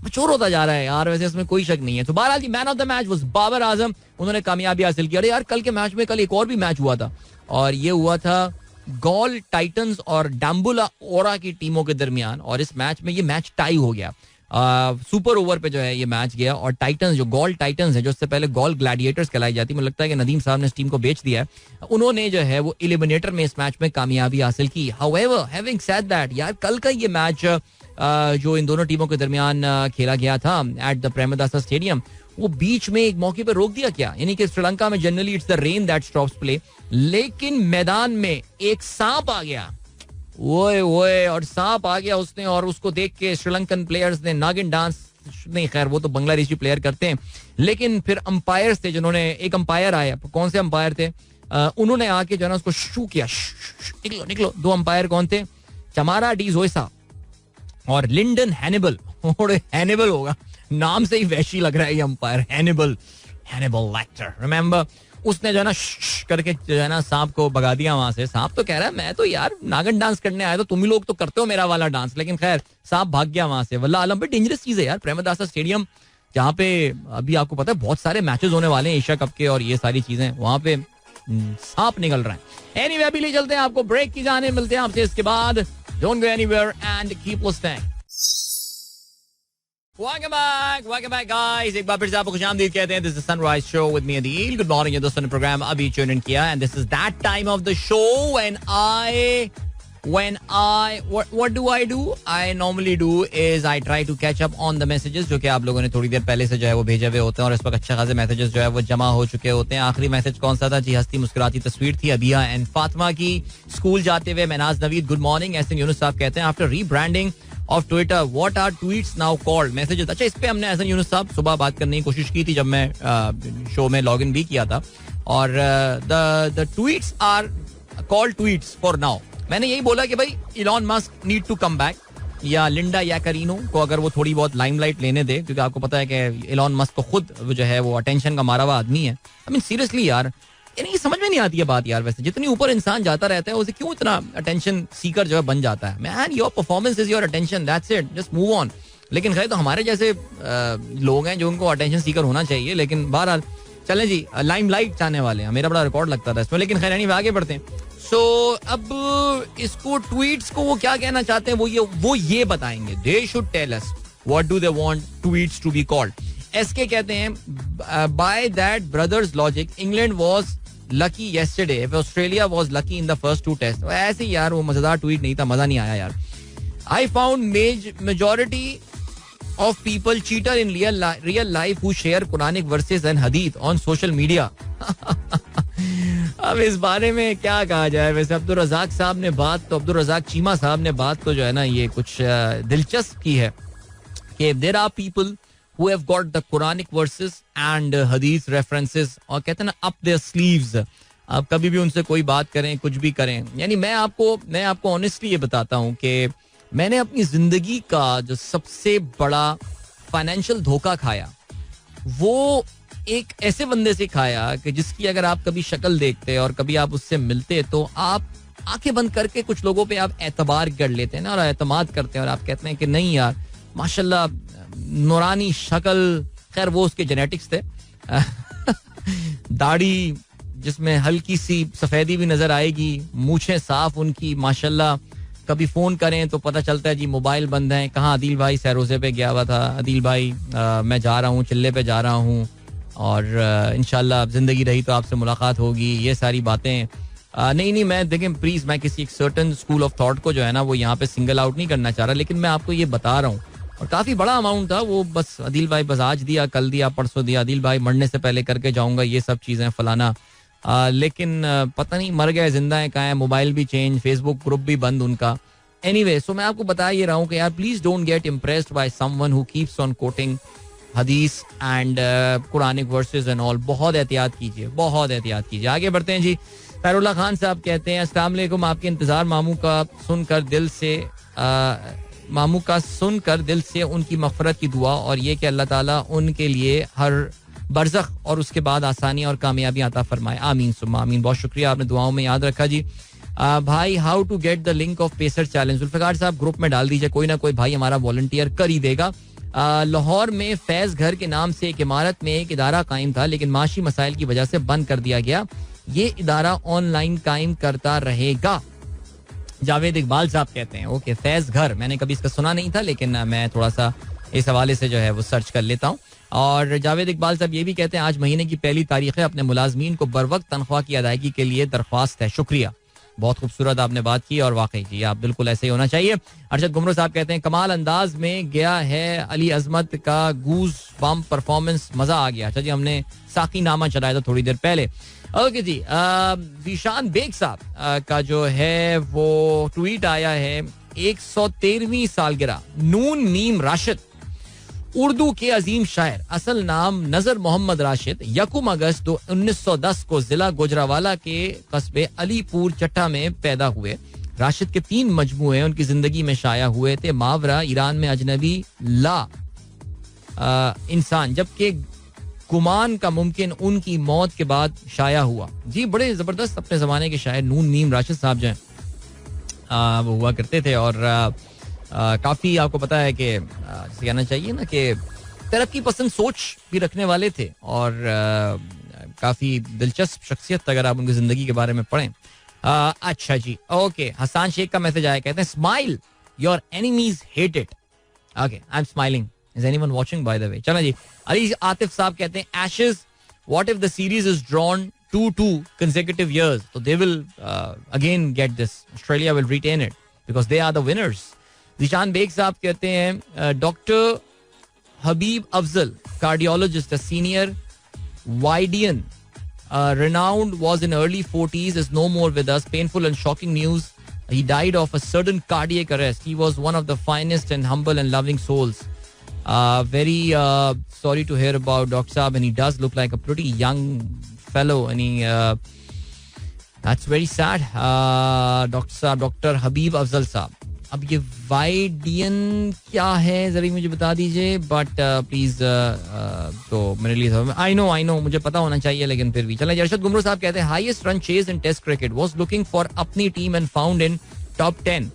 मचोर होता जा रहा है यार, वैसे इसमें कोई शक नहीं है. तो बहरहाल the man of the match was Babar Azam. उन्होंने कामयाबी हासिल की. अरे यार कल के मैच में कल एक और भी मैच हुआ था और ये हुआ था गॉल टाइटंस और डाम्बुला ओरा की टीमों के दरमियान. और इस मैच में ये मैच टाई हो गया. सुपर ओवर पे जो है ये मैच गया और टाइटंस जो गॉल टाइटंस है जो इससे पहले गॉल ग्लैडिएटर्स कहलाई जाती, मुझे लगता है कि नदीम साहब ने इस टीम को बेच दिया है. उन्होंने जो है वो एलिमिनेटर में इस मैच में कामयाबी हासिल की. हाउएवर हैविंग सेड दैट यार कल का ये मैच जो इन दोनों टीमों के दरमियान खेला गया था एट द प्रेमदासा स्टेडियम, वो बीच में एक मौके पर रोक दिया क्या. यानी कि श्रीलंका में generally it's the rain that stops play, लेकिन मैदान में एक सांप आ गया. ओए और सांप आ गया उसने और उसको देख के श्रीलंकन प्लेयर्स ने नागिन डांस, नहीं खैर वो तो बांग्लादेशी प्लेयर करते हैं, लेकिन फिर अंपायर्स थे जिन्होंने, एक अंपायर आया, कौन से अंपायर थे, उन्होंने आके जो है ना उसको शू किया, निकलो निकलो. 2 अंपायर कौन थे, चमारा डी जोइसा और लिंडन हैनिबल. हैनिबल होगा, नाम से ही वैशी लग रहा है ये अंपायर. Hannibal lateral, remember. उसने जो है ना करके जो है ना सांप को भगा दिया वहां से. सांप तो कह रहा है मैं तो यार नागन डांस करने आया तो तुम ही लोग तो करते हो मेरा वाला डांस, लेकिन खैर सांप भाग गया वहां से. वल्लाह आलम, बट डेंजरस चीज है यार. प्रेमदासा स्टेडियम जहाँ पे अभी आपको पता है बहुत सारे मैचेस होने वाले हैं एशिया कप के और ये सारी चीजें, वहां पे सांप निकल रहा है. एनीवे अभी ले चलते हैं आपको ब्रेक की जाने, मिलते हैं आपसे इसके बाद. Don't go anywhere and keep listening. Welcome back guys. एक बार फिर से आपको खुशामदीद कहते हैं. This is Sunrise Show with me Adil. Good morning. ये दोस्तों ने प्रोग्राम अभी ट्यून इन किया and this is that time of the show when what do I do? I normally do is I try to catch up on the messages जो कि आप लोगों ने थोड़ी देर पहले से जो है वो भेजे हुए होते हैं और इस वक्त अच्छे खासे मैसेजेस जो है वो जमा हो चुके होते हैं. आखिरी मैसेज कौन सा था जी, हंसती मुस्कुराती तस्वीर थी अबिया एंड फातिमा की स्कूल जाते हुए. Mahnaz Naveed good morning. एहसन यूनुस साहब कहते हैं after rebranding of Twitter what are tweets now called messages. अच्छा, इस पे हमने एहसन यूनुस साहब सुबह बात करने की कोशिश की थी जब मैं शो में लॉग इन भी किया था. और the tweets are called tweets for now. मैंने यही बोला कि भाई Elon Musk need to come back. या लिंडा याकरीनो को अगर वो थोड़ी बहुत लाइमलाइट लेने दे, क्योंकि आपको पता है कि इलॉन मस्क तो खुद जो है वो अटेंशन का मारा हुआ आदमी है. आई मीन सीरियसली यार, यानी समझ में नहीं आती है बात यार. वैसे जितनी ऊपर इंसान जाता रहता है उसे क्यों इतना अटेंशन सीकर जो है बन जाता है. Man, your performance is your attention, that's it, just move on. लेकिन खैर, तो हमारे जैसे लोग हैं जो उनको अटेंशन सीकर होना चाहिए. लेकिन बहरहाल चलें जी, लाइमलाइट चाहने वाले हैं. मेरा बड़ा रिकॉर्ड लगता था इसमें. लेकिन खैर नहीं, आगे बढ़ते हैं. सो अब इसको ट्वीट्स को वो क्या कहना चाहते हैं वो ये बताएंगे. They should tell us what do they want tweets to be called. SK कहते हैं, by that brothers logic England was lucky yesterday, Australia was lucky in the first 2 test. ऐसे ही यार, वो मजेदार ट्वीट नहीं था, मजा नहीं आया यार. I found majority of people cheater in real life who share Quranic verses and hadith on social media. अब इस बारे में क्या कहा जाए. वैसे अब्दुल रज़ाक साहब ने बात तो, अब्दुल रज़ाक चीमा साहब ने बात तो जो है ना ये कुछ दिलचस्प की है कि there are people who have got the Quranic verses and hadith references और कहते हैं ना up their sleeves. आप कभी भी उनसे कोई बात करें, कुछ भी करें, यानी मैं आपको ऑनेस्टली ये बताता हूँ कि मैंने अपनी जिंदगी का जो सबसे बड़ा फाइनेंशियल धोखा खाया वो एक ऐसे बंदे से खाया कि जिसकी अगर आप कभी शक्ल देखते और कभी आप उससे मिलते तो आप आंखें बंद करके कुछ लोगों पे आप एतबार कर लेते हैं ना, और एतमाद करते हैं और आप कहते हैं कि नहीं यार माशाल्लाह नूरानी शक्ल. खैर वो उसके जेनेटिक्स थे. दाढ़ी जिसमें हल्की सी सफेदी भी नजर आएगी, मूछें साफ उनकी माशाल्लाह. कभी फोन करें तो पता चलता है जी मोबाइल बंद है. कहाँ अदील भाई सैरोजे पे गया हुआ था, अदील भाई मैं जा रहा हूँ, चिल्ले पे जा रहा हूँ और इंशाल्लाह जिंदगी रही तो आपसे मुलाकात होगी. ये सारी बातें नहीं मैं देखें प्लीज, मैं किसी एक सर्टन स्कूल ऑफ थॉट को जो है ना वो यहाँ पे सिंगल आउट नहीं करना चाह रहा, लेकिन मैं आपको ये बता रहा हूँ. और काफी बड़ा अमाउंट था वो, बस अदील भाई बस आज दिया, कल दिया, परसों दिया, अदील भाई मरने से पहले करके जाऊंगा, ये सब चीजें फलाना. लेकिन पता नहीं मर गए जिंदा है कहाँ है. मोबाइल भी चेंज, फेसबुक ग्रुप भी बंद उनका. एनीवे, सो मैं आपको बता ये रहा हूँ कि यार please don't get impressed by someone who keeps on quoting हदीस and Quranic verses and all. बहुत एहतियात कीजिए, बहुत एहतियात कीजिए. आगे बढ़ते हैं जी. खैरुल्लाह खान साहब कहते हैं, अस्सलाम वालेकुम, आपके इंतजार मामू का सुनकर दिल से उनकी मग़फ़िरत की दुआ और ये कि अल्लाह ताला उनके लिए हर बरज़ख और उसके बाद आसानी और कामयाबी अता फरमाए. आमीन सुम्मा आमीन. बहुत शुक्रिया, आपने दुआओं में याद रखा जी. भाई how to get the link of pacer challenge, Zulfiqar साहब ग्रुप में डाल दीजिए, कोई ना कोई भाई हमारा वॉलंटियर कर ही देगा. लाहौर में फैज घर के नाम से एक इमारत में एक इदारा कायम था, लेकिन माशी मसाइल की वजह से बंद कर दिया गया. ये इदारा ऑनलाइन कायम करता रहेगा. जावेद इकबाल साहब कहते हैं, ओके फैज घर, मैंने कभी इसका सुना नहीं था, लेकिन मैं थोड़ा सा इस हवाले से जो है वो सर्च कर लेता हूँ. और जावेद इकबाल साहब ये भी कहते हैं, आज महीने की पहली तारीख है, अपने मुलाजमीन को बरवक्त तनख्वाह की अदायगी के लिए दरख्वास्त है. शुक्रिया, बहुत खूबसूरत आपने बात की और वाकई जी आप बिल्कुल ऐसे ही होना चाहिए. अरशद गुमरो साहब कहते हैं, कमाल अंदाज में गया है अली अजमत का गूज बम परफॉर्मेंस, मजा आ गया. अच्छा जी, हमने साकी नामा चलाया था थोड़ी देर पहले. ओके जी, जीशान बेग साहब का जो है वो ट्वीट आया है, 113वीं सालगिरह नून मीम राशिद, उर्दू के अजीम शायर, असल नाम नजर मोहम्मद राशिद, 1 अगस्त 1910 को जिला गुजरावाला के कस्बे अलीपुर चट्टा में पैदा हुए. राशिद के 3 मजमूए उनकी जिंदगी में शाया हुए थे. मावरा, ईरान में अजनबी, ला इंसान, जबकि गुमान का मुमकिन उनकी मौत के बाद शाया हुआ. जी बड़े जबरदस्त अपने जमाने के शायर नून मीम राशिद साहब जो हैं वो हुआ करते थे. और काफी आपको पता है कि जैसे कहना चाहिए ना कि तरक्की पसंद सोच भी रखने वाले थे और काफी दिलचस्प शख्सियत अगर आप उनकी जिंदगी के बारे में पढ़ें. अच्छा जी, ओके. हसान शेख का मैसेज आया, कहते हैं, smile your enemies hate it. Okay, I am smiling. Is anyone watching bye the वे? चलो जी. अली आतिफ साहब कहते हैं, Ashes, what if the series is drawn 2-2 consecutive years, so they will again get this. Australia will retain it because they are the winners. Zeeshan Baig साहब कहते हैं, doctor Habib Afzal, cardiologist, senior वाइडियन, renowned, was in early 40s, is no more with us. Painful and shocking news. He died of a sudden cardiac arrest. He was one of the finest and humble and loving souls. Very sorry to hear about Dr. Saab, and he does look like a pretty young fellow, and he that's very sad. Dr. Habib Afzal Saab. अब ये वाइडियन क्या है जरा मुझे बता दीजिए, but please तो मेरे लिए आई नो मुझे पता होना चाहिए, लेकिन फिर भी चलें. जरशद गुमरू साहब कहते हैं highest run chase in Test cricket was looking for अपनी team and found in top 10.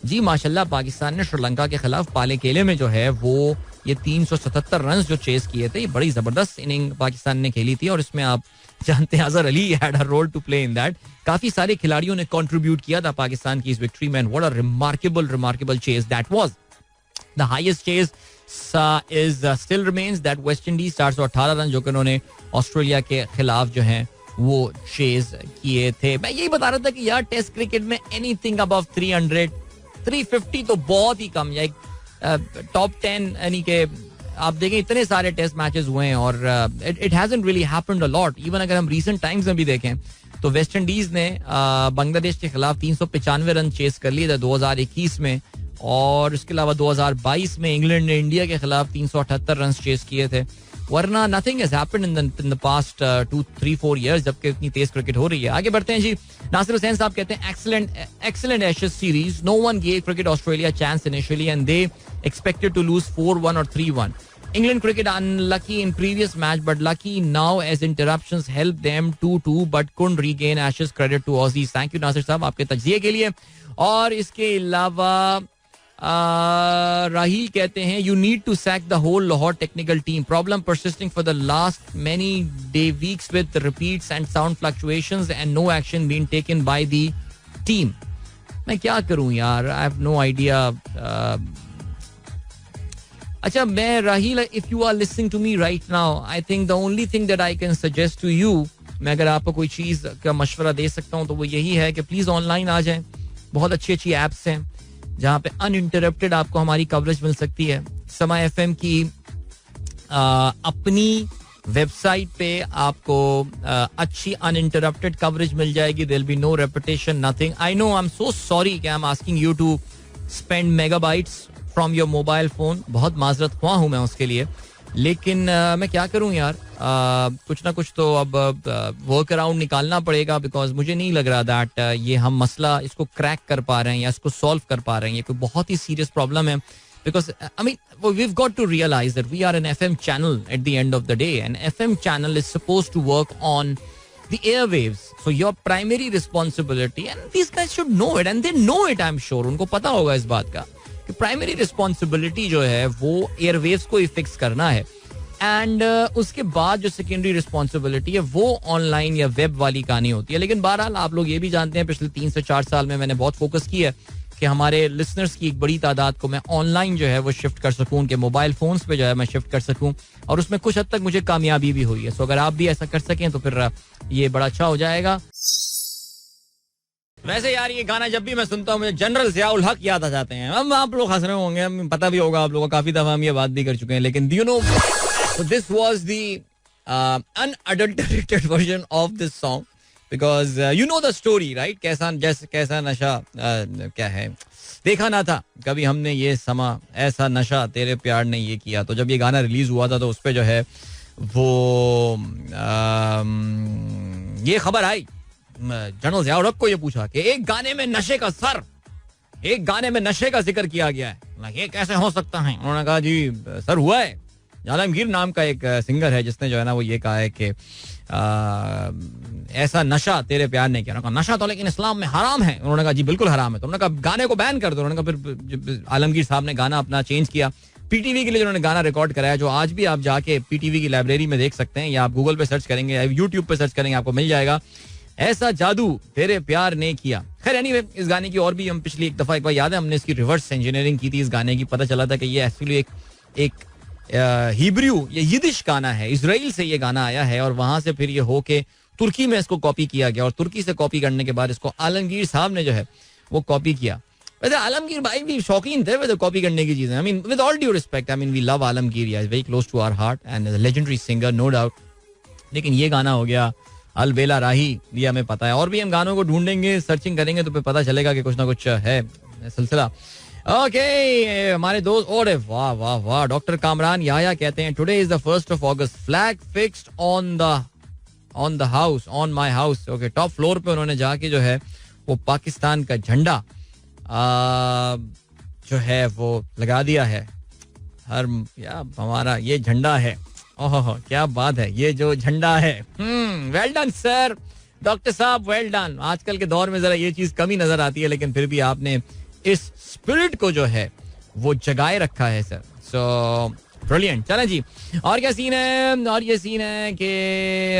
जी माशाल्लाह, पाकिस्तान ने श्रीलंका के खिलाफ पाले केले में जो है वो ये 377 रन जो चेस किए थे, ये बड़ी जबरदस्त इनिंग पाकिस्तान ने खेली थी. और इसमें आप जानते हैं Azhar Ali had a role to play in that. काफी सारे खिलाड़ियों ने कंट्रीब्यूट किया था पाकिस्तान की इस विक्ट्री में. What a remarkable chase that was. The highest chase is still remains that West Indies 418 run जो कि उन्होंने ऑस्ट्रेलिया के खिलाफ जो है वो चेस किए थे. मैं यही बता रहा था कि यार टेस्ट क्रिकेट में एनीथिंग अबव 300 350 तो बहुत ही कम. या टॉप 10 यानी कि आप देखें इतने सारे टेस्ट मैचेस हुए हैं और it hasn't really happened a lot. Even अगर हम रीसेंट टाइम्स में भी देखें तो वेस्ट इंडीज ने बांग्लादेश के खिलाफ 395 रन चेस कर लिए थे 2021 में. और उसके अलावा 2022 में इंग्लैंड ने इंडिया के खिलाफ 378 रन चेस किए थे. वरना nothing has happened in the past 2-3-4 years, जबकि इतनी तेज क्रिकेट हो रही है. आगे बढ़ते हैं जी. नासिर हुसैन साहब कहते हैं excellent Ashes series. No one gave Cricket Australia chance initially and they expected to lose 4-1 or 3-1. England cricket unlucky in previous match but lucky now as interruptions helped them 2-2 but couldn't regain Ashes. Credit to Aussies. Thank you Nasir साहब आपके तजज़िये के लिए. और इसके अलावा राहील कहते हैं you need to sack the whole Lahore technical team. Problem persisting for the last many weeks with repeats and sound fluctuations and no action being taken by the team. मैं क्या करूं यार, I have no idea. अच्छा मैं Raheel, if you are listening to me right now, I think the only thing that I can suggest to you, मैं अगर आपको कोई चीज का मशवरा दे सकता हूँ तो वो यही है कि प्लीज ऑनलाइन आ जाएं. बहुत अच्छी अच्छी एप्स हैं जहाँ पे अनइंटरप्टेड आपको हमारी कवरेज मिल सकती है. समा एफएम की अपनी वेबसाइट पे आपको अच्छी अनइंटरप्टेड कवरेज मिल जाएगी. There will be no repetition, nothing. I know, I am so sorry कि I am asking you to spend megabytes from your mobile phone. बहुत माजरत ख्वाह हूं मैं उसके लिए, लेकिन मैं क्या करूं यार, कुछ ना कुछ तो अब वर्क अराउंड निकालना पड़ेगा. बिकॉज मुझे नहीं लग रहा दैट ये हम मसला इसको क्रैक कर पा रहे हैं या इसको सॉल्व कर पा रहे हैं. ये कोई बहुत ही सीरियस प्रॉब्लम है. Because I mean, we've got to realize that we are an FM channel at the end of the day. An FM channel is supposed to work on the airwaves. So your primary responsibility, and these guys should know it, and they know it, I'm sure. उनको पता होगा इस बात का कि primary responsibility जो है वो एयरवेव्स को ही फिक्स करना है. एंड उसके बाद जो सेकेंडरी रिस्पॉन्सिबिलिटी है वो ऑनलाइन या वेब वाली कहानी होती है. लेकिन बहरहाल आप लोग ये भी जानते हैं पिछले 3 से 4 साल में मैंने बहुत फोकस किया है कि हमारे लिसनर्स की एक बड़ी तादाद को मैं ऑनलाइन जो है वो शिफ्ट कर सकूं, उनके मोबाइल फोन्स पे जो है मैं शिफ्ट कर सकूं. और उसमें कुछ हद तक मुझे कामयाबी भी हुई है. सो अगर आप भी ऐसा कर सकें तो फिर ये बड़ा अच्छा हो जाएगा. वैसे यार ये गाना जब भी मैं सुनता हूँ मुझे जनरल ज़ियाउल हक याद आ जाते हैं. अब आप लोग हंस रहे होंगे, पता भी होगा आप लोगों को, काफी दफा हम ये बात भी कर चुके हैं. लेकिन you know, this was the unadulterated version of this song because you know the story right. कैसा नशा क्या है, देखा ना था कभी हमने ये समा, ऐसा नशा तेरे प्यार ने ये किया. तो जब ये गाना रिलीज हुआ था तो उस पर जो है वो ये खबर आई, जनरल ज़ियाउल हक को ये पूछा कि एक गाने में नशे का जिक्र किया गया है, ये कैसे हो सकता है. उन्होंने कहा जी सर हुआ है. आलमगीर नाम का एक सिंगर है जिसने जो है ना वो ये कहा है कि ऐसा नशा तेरे प्यार ने किया. नशा तो लेकिन इस्लाम में हराम है. उन्होंने कहा जी बिल्कुल हराम है. तो उन्होंने कहा गाने को बैन कर दो. उन्होंने कहा फिर आलमगीर साहब ने गाना अपना चेंज किया. पीटीवी के लिए उन्होंने गाना रिकॉर्ड कराया जो आज भी आप जाके पीटीवी की लाइब्रेरी में देख सकते हैं, या आप गूगल पे सर्च करेंगे या यूट्यूब पे सर्च करेंगे आपको मिल जाएगा. ऐसा जादू तेरे प्यार ने किया. खैर एनीवे, इस गाने की और भी हम पिछली एक बार याद है हमने इसकी रिवर्स इंजीनियरिंग की थी इस गाने की. पता चला था कि ये एक्चुअली एक हिब्रू या यिदिश गाना है. इजराइल से ये गाना आया है और वहां से फिर ये होके तुर्की में इसको कॉपी किया गया और तुर्की से कॉपी करने के बाद इसको आलमगीर साहब ने जो है वो कॉपी किया. वैसे आलमगीर भाई भी शौकीन थे वैसे कॉपी करने की चीजें. I mean with all due respect, I mean we love Alamgir, he is very close to our heart and legendary singer no doubt. लेकिन ये गाना हो गया अलबेला राही, ये हमें पता है. और भी हम गानों को ढूंढेंगे, सर्चिंग करेंगे तो फिर पता चलेगा कि कुछ ना कुछ है सिलसिला. ओके हमारे दोस्त, और वाह वाह वाह, डॉक्टर कामरान याया कहते हैं today is the 1st of August, flag fixed on the house, on my house. Okay, top floor पे उन्होंने जाके जो है वो पाकिस्तान का झंडा जो है वो लगा दिया है हर हमारा ये झंडा है. ओहो क्या बात है, ये जो झंडा है. वेल डन सर, डॉक्टर साहब वेल डन. आजकल के दौर में जरा ये चीज कमी नजर आती है, लेकिन फिर भी आपने इस स्पिरिट को जो है वो जगाए रखा है सर. So brilliant. चलें जी, और क्या सीन है. और ये सीन है कि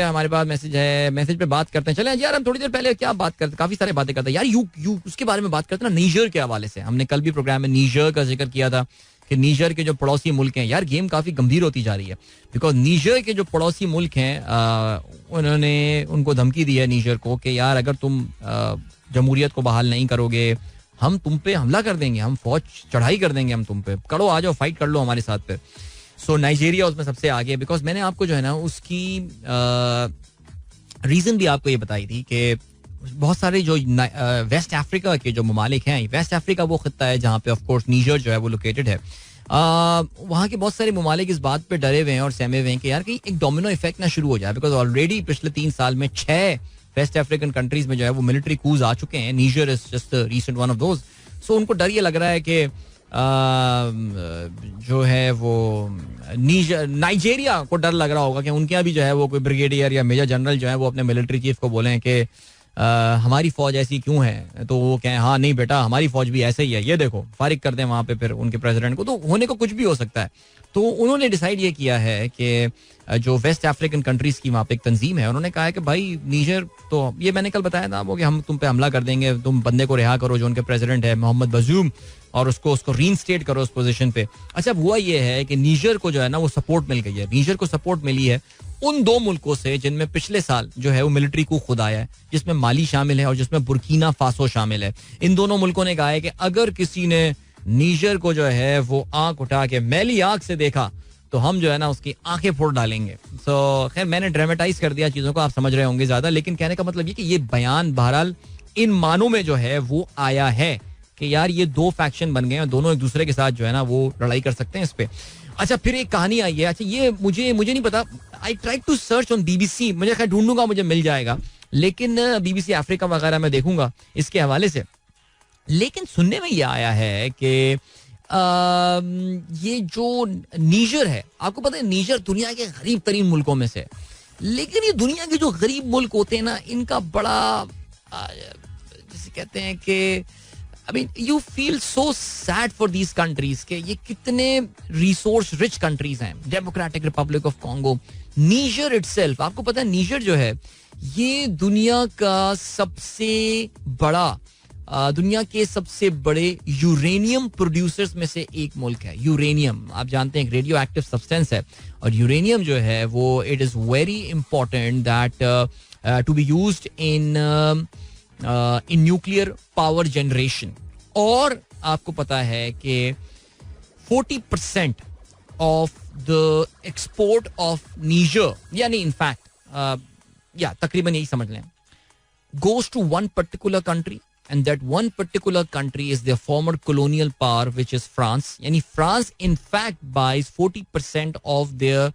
हमारे पास मैसेज है, मैसेज पे बात करते हैं. चलें यार, हम थोड़ी देर पहले क्या बात करते, काफी सारी बातें करते हैं यार. यू उसके बारे में बात करते हैं ना, नीजर के हवाले से. हमने कल भी प्रोग्राम में नीजर का जिक्र किया था कि नीजर के जो पड़ोसी मुल्क हैं यार, गेम काफी गंभीर होती जा रही है. बिकॉज नीजर के जो पड़ोसी मुल्क हैं, उन्होंने उनको धमकी दी है नीजर को कि यार अगर तुम जमहूरियत को बहाल नहीं करोगे, हम तुम पे हमला कर देंगे, हम फौज चढ़ाई कर देंगे, हम तुम पे करो, आ जाओ फाइट कर लो हमारे साथ पे. सो नाइजीरिया उसमें सबसे आगे. बिकॉज मैंने आपको जो है ना उसकी रीजन भी आपको ये बताई थी कि बहुत सारे जो वेस्ट अफ्रीका के जो ममालिक हैं, वेस्ट अफ्रीका वो खित्ता है जहाँ पे ऑफ कोर्स नीजर जो है वो लोकेटेड है. वहाँ के बहुत सारे ममालिक इस बात पे डरे हुए हैं और सहमे हुए हैं कि यार कहीं एक डोमिनो इफेक्ट ना शुरू हो जाए. बिकॉज ऑलरेडी पिछले 3 साल में 6 वेस्ट अफ्रीकन कंट्रीज में जो है वो मिलिट्री कूज आ चुके हैं. Niger is just recent one of those. So उनको डर ये लग रहा है कि जो है वो नाइजीरिया को डर लग रहा होगा कि उनके यहाँ भी जो है वो कोई ब्रिगेडियर या मेजर जनरल जो है वो अपने मिलिट्री चीफ को बोलें कि हमारी फौज ऐसी क्यों है, तो वो कहें हाँ नहीं बेटा हमारी फौज भी ऐसे ही है, ये देखो, फारिग कर दें वहाँ पे फिर उनके प्रेसिडेंट को. तो होने को कुछ भी हो सकता है. तो उन्होंने डिसाइड ये किया है कि जो वेस्ट अफ्रीकन कंट्रीज की वहाँ पे एक तंजीम है, उन्होंने कहा है कि भाई नीजर, तो ये मैंने कल बताया था वो कि हम तुम पे हमला कर देंगे, तुम बंदे को रिहा करो जो उनके प्रेसिडेंट है मोहम्मद बजूम, और उसको रीइंस्टेट करो उस पोजीशन पे. अच्छा, अब हुआ ये है कि नीजर को जो है ना वो सपोर्ट मिल गई है. नीजर को सपोर्ट मिली है उन 2 मुल्कों से जिनमें पिछले साल जो है वो मिलिट्री कू खुद आया है, जिसमें माली शामिल है और जिसमें बुर्किना फासो शामिल है. इन दोनों मुल्कों ने कहा है कि अगर किसी ने नीजर को जो है वो आंख उठा के मैली आंख से देखा तो हम जो है ना उसकी आंखें फोड़ डालेंगे. सो खैर मैंने ड्रामेटाइज कर दिया चीजों को, आप समझ रहे होंगे ज्यादा, लेकिन कहने का मतलब ये कि ये बयान बहरहाल इन मानों में जो है वो आया है कि यार ये 2 फैक्शन बन गए हैं, दोनों एक दूसरे के साथ जो है ना वो लड़ाई कर सकते हैं इस पे. अच्छा, फिर एक कहानी आई है. अच्छा, ये मुझे नहीं पता, I try to search on BBC, मुझे खैर ढूंढूंगा, मुझे मिल जाएगा, लेकिन BBC अफ्रीका वगैरह में देखूंगा इसके हवाले से. लेकिन सुनने में ये आया है कि ये जो नीजर है, आपको पता है नीजर दुनिया के गरीब तरीन मुल्कों में से, लेकिन ये दुनिया के जो गरीब मुल्क होते हैं ना, इनका बड़ा जिसे कहते हैं कि I mean, you feel so sad for these countries कि ये कितने रिसोर्स रिच कंट्रीज हैं. Democratic Republic of Congo, Niger itself, आपको पता है नीजर जो है ये दुनिया का सबसे बड़ा, दुनिया के सबसे बड़े यूरेनियम प्रोड्यूसर्स में से एक मुल्क है. यूरेनियम आप जानते हैं एक रेडियो एक्टिव सब्सटेंस है, और यूरेनियम जो है वो it is very important that to be used in nuclear power generation. और आपको पता है कि 40% of the export of Niger, यानी इनफैक्ट या तकरीबन यही समझ लें, goes to one particular country, and that one particular country is the former colonial power which is France. यानी France in fact buys 40% of their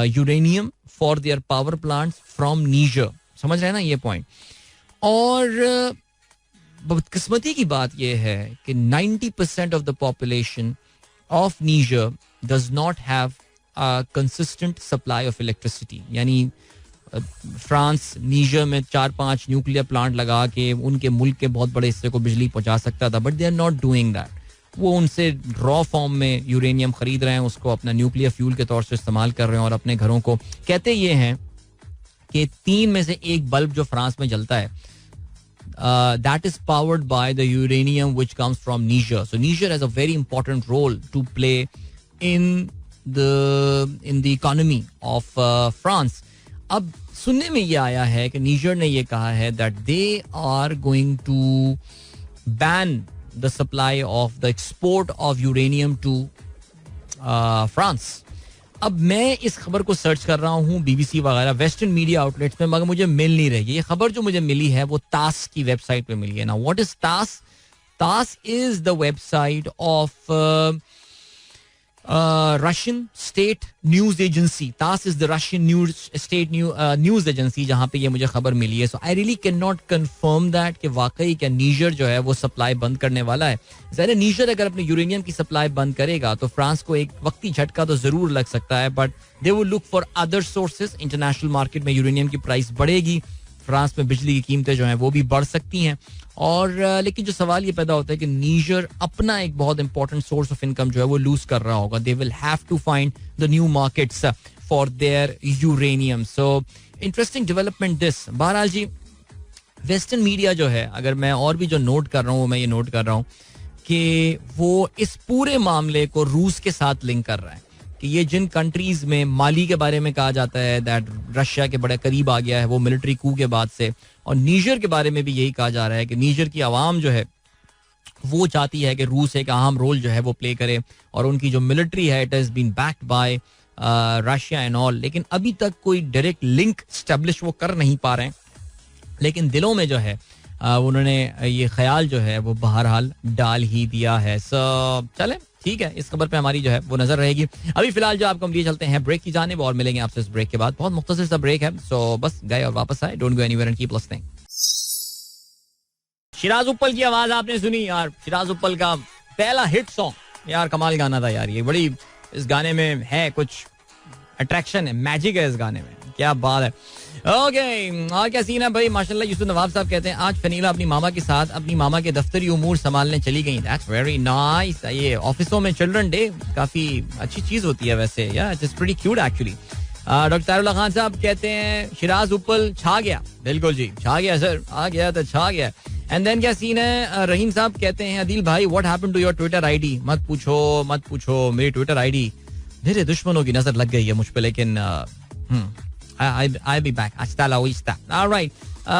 uranium for their power plants from Niger. समझ रहे हैं ना ये पॉइंट. और बदकिस्मती की बात यह है कि 90% of the population of Niger does not have a consistent supply of electricity. यानी फ्रांस नीजर में 4-5 न्यूक्लियर प्लांट लगा के उनके मुल्क के बहुत बड़े हिस्से को बिजली पहुंचा सकता था, but they are not doing that. वो उनसे रॉ फॉर्म में यूरेनियम खरीद रहे हैं, उसको अपना न्यूक्लियर फ्यूल के तौर से इस्तेमाल कर रहे हैं, और अपने घरों को कहते ये हैं कि 3 में से 1 बल्ब जो फ्रांस में जलता है that is powered by the uranium which comes from Niger. So Niger has a very important role to play in the economy of France. अब सुनने में ये आया है कि नीजर ने ये कहा है that they are going to ban the supply of the export of uranium to France. अब मैं इस खबर को सर्च कर रहा हूँ BBC वगैरह वेस्टर्न मीडिया आउटलेट्स में, मगर मुझे मिल नहीं रही. ये खबर जो मुझे मिली है वो तास की वेबसाइट पे मिली है. ना what is TASS? TASS is the website of Russian state news agency, TASS is the Russian news state news agency, जहां पे ये मुझे खबर मिली है. So I really can not confirm that कि वाकई क्या नीजर जो है वो सप्लाई बंद करने वाला है. ज़ाहिर नीजर अगर अपने यूरेनियम की सप्लाई बंद करेगा तो फ्रांस को एक वक्ती झटका तो जरूर लग सकता है, but they will look for other sources. International market में यूरेनियम की प्राइस बढ़ेगी, फ्रांस में बिजली की कीमतें जो हैं वो भी बढ़ सकती हैं. और लेकिन जो सवाल ये पैदा होता है कि नीजर अपना एक बहुत इंपॉर्टेंट सोर्स ऑफ इनकम जो है वो लूज कर रहा होगा. They will have to find the new markets for their uranium. So interesting development this. बहरहाल जी, वेस्टर्न मीडिया जो है, अगर मैं और भी जो नोट कर रहा हूँ, मैं ये नोट कर रहा हूँ कि वो इस पूरे मामले को रूस के साथ लिंक कर रहा है. कि ये जिन कंट्रीज में, माली के बारे में कहा जाता है दैट रशिया के बड़े करीब आ गया है वो मिलिट्री कू के बाद से, और नीजर के बारे में भी यही कहा जा रहा है कि नीजर की आवाम जो है वो चाहती है कि रूस एक अहम रोल जो है वो प्ले करे, और उनकी जो मिलिट्री है it has been backed by Russia and all. लेकिन अभी तक कोई डायरेक्ट लिंक स्टैब्लिश वो कर नहीं पा रहे हैं, लेकिन दिलों में जो है उन्होंने ये ख्याल जो है वो बहरहाल डाल ही दिया है. सो चले, ठीक है, इस खबर पे हमारी जो है वो नजर रहेगी. अभी फिलहाल जो आपको हम लिए चलते हैं ब्रेक की जानिब, और मिलेंगे आपसे इस ब्रेक के बाद. बहुत मुख्तसर सा ब्रेक है, सो बस गए और वापस आए. Don't go anywhere and keep listening. Shiraz Uppal की आवाज आपने सुनी यार. शिराज उप्पल का पहला हिट सॉन्ग यार, कमाल गाना था यार. ये बड़ी, इस गाने में है कुछ अट्रैक्शन है, मैजिक है इस गाने में, क्या बात है. ओके, और क्या सीन है भाई. माशाल्लाह यूसुफ नवाब साहब कहते हैं आज फनीला अपनी मामा के साथ अपनी मामा के दफ्तरी उमूर संभालने चली गई. That's very nice. ये ऑफिसों में चिल्ड्रन डे काफी अच्छी चीज होती है वैसे. या it is pretty cute actually. Doctor Tarullah Khan साहब कहते हैं शिराज उप्पल छा गया. बिल्कुल जी, छा गया सर, आ गया तो छा गया. एंड देन क्या सीन है. रहीम साहब कहते हैं अदिल भाई what happened to your Twitter ID. मत पूछो मेरी ट्विटर आईडी, मेरे दुश्मनों की नजर लग गई है मुझ पे, लेकिन I'll be back. Hasta la vista. All right.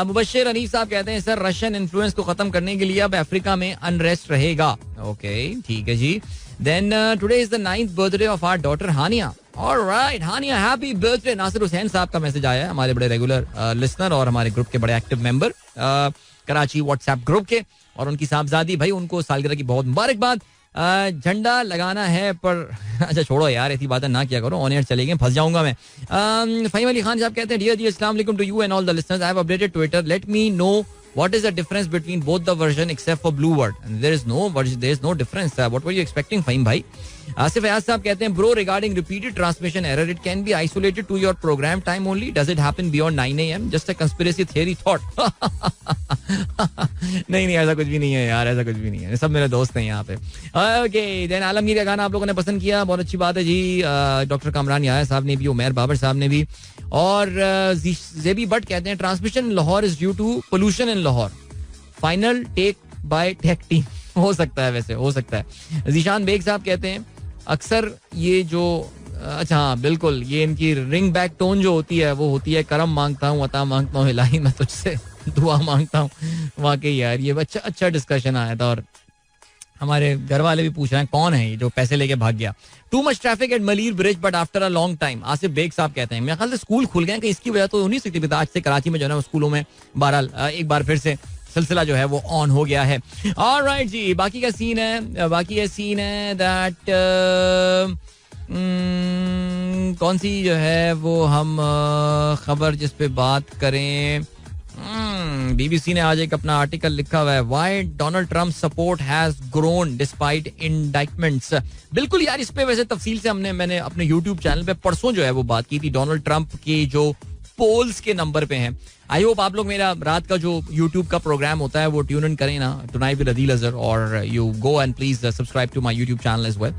Mubashshir अनीफ साहब कहते हैं सर रशियन इन्फ्लुएंस को खत्म करने के लिए अब अफ्रीका में अनरेस्ट रहेगा. ओके, ठीक है जी. Then today is the 9th birthday of our daughter Hania. Alright, Hania happy birthday. Nasir Hussain साहब का मैसेज आया है, हमारे बड़े रेगुलर लिसनर और हमारे ग्रुप के बड़े active member Karachi WhatsApp group के, और उनकी साहबजादी भाई, उनको सालगिरह की बहुत मुबारकबाद. झंडा लगाना है पर अच्छा छोड़ो यार, ऐसी बातें ना किया करो, ऑन एयर चलेंगे, फंस जाऊंगा मैं. फहीम अली खान साहब कहते हैं डियर जी अस्सलाम वालेकुम to you and all the listeners. I have updated Twitter, let me know what is the difference between both the version except for blue word. And there is no difference. What were you expecting, Fahim bhai? Asif Ayaz साहब कहते हैं bro regarding repeated transmission error, it can be isolated to your program time only. Does it happen beyond 9 AM? Just a conspiracy theory thought. नहीं ऐसा कुछ भी नहीं है यार, ऐसा कुछ भी नहीं है, सब मेरे दोस्त हैं यहाँ पे. ओके, देन आलमगीर का गाना आप लोगों ने पसंद किया, बहुत अच्छी बात है जी. डॉक्टर कामरान याया साहब ने भी, उमैर बाबर साहब ने भी, और जेबी बट कहते हैं transmission Lahore is due to pollution in Lahore. Final take by take team. हो सकता है, वैसे हो सकता है. जीशान बेग साहब कहते हैं अक्सर ये जो, अच्छा हाँ बिल्कुल, ये इनकी रिंग बैक टोन जो होती है वो होती है करम मांगता हूँ, अता मांगता हूँ, इलाही मैं तुझसे दुआ मांगता हूँ. वाकई यार ये अच्छा डिस्कशन आया था, और हमारे घर वाले भी पूछ रहे हैं कौन है ये जो पैसे लेके भाग गया. Too much traffic at Malir bridge but after a long time. Asif Baig साहब कहते हैं मेरे ख्याल से स्कूल खुल गए कि इसकी वजह तो हो नहीं सकती. आज से कराची में जो है स्कूलों में बहरहाल एक बार फिर से सिलसिला जो है वो ऑन हो गया है. ऑलराइट जी, बाकी का सीन है दैट कौन सी जो है वो हम खबर जिस पे बात करें. बीबीसी ने आज एक अपना आर्टिकल लिखा हुआ है, why Donald Trump support has grown despite indictments. बिल्कुल यार, इस पे वैसे तफसील से मैंने अपने यूट्यूब चैनल पे परसों जो है वो बात की थी. डोनाल्ड ट्रम्प के जो पोल्स के नंबर पे हैं, आई होप आप लोग मेरा रात का जो यूट्यूब का प्रोग्राम होता है वो ट्यून इन करें ना, टुनाइट विद अदील अजहर, और you go and please subscribe to my YouTube channel as well.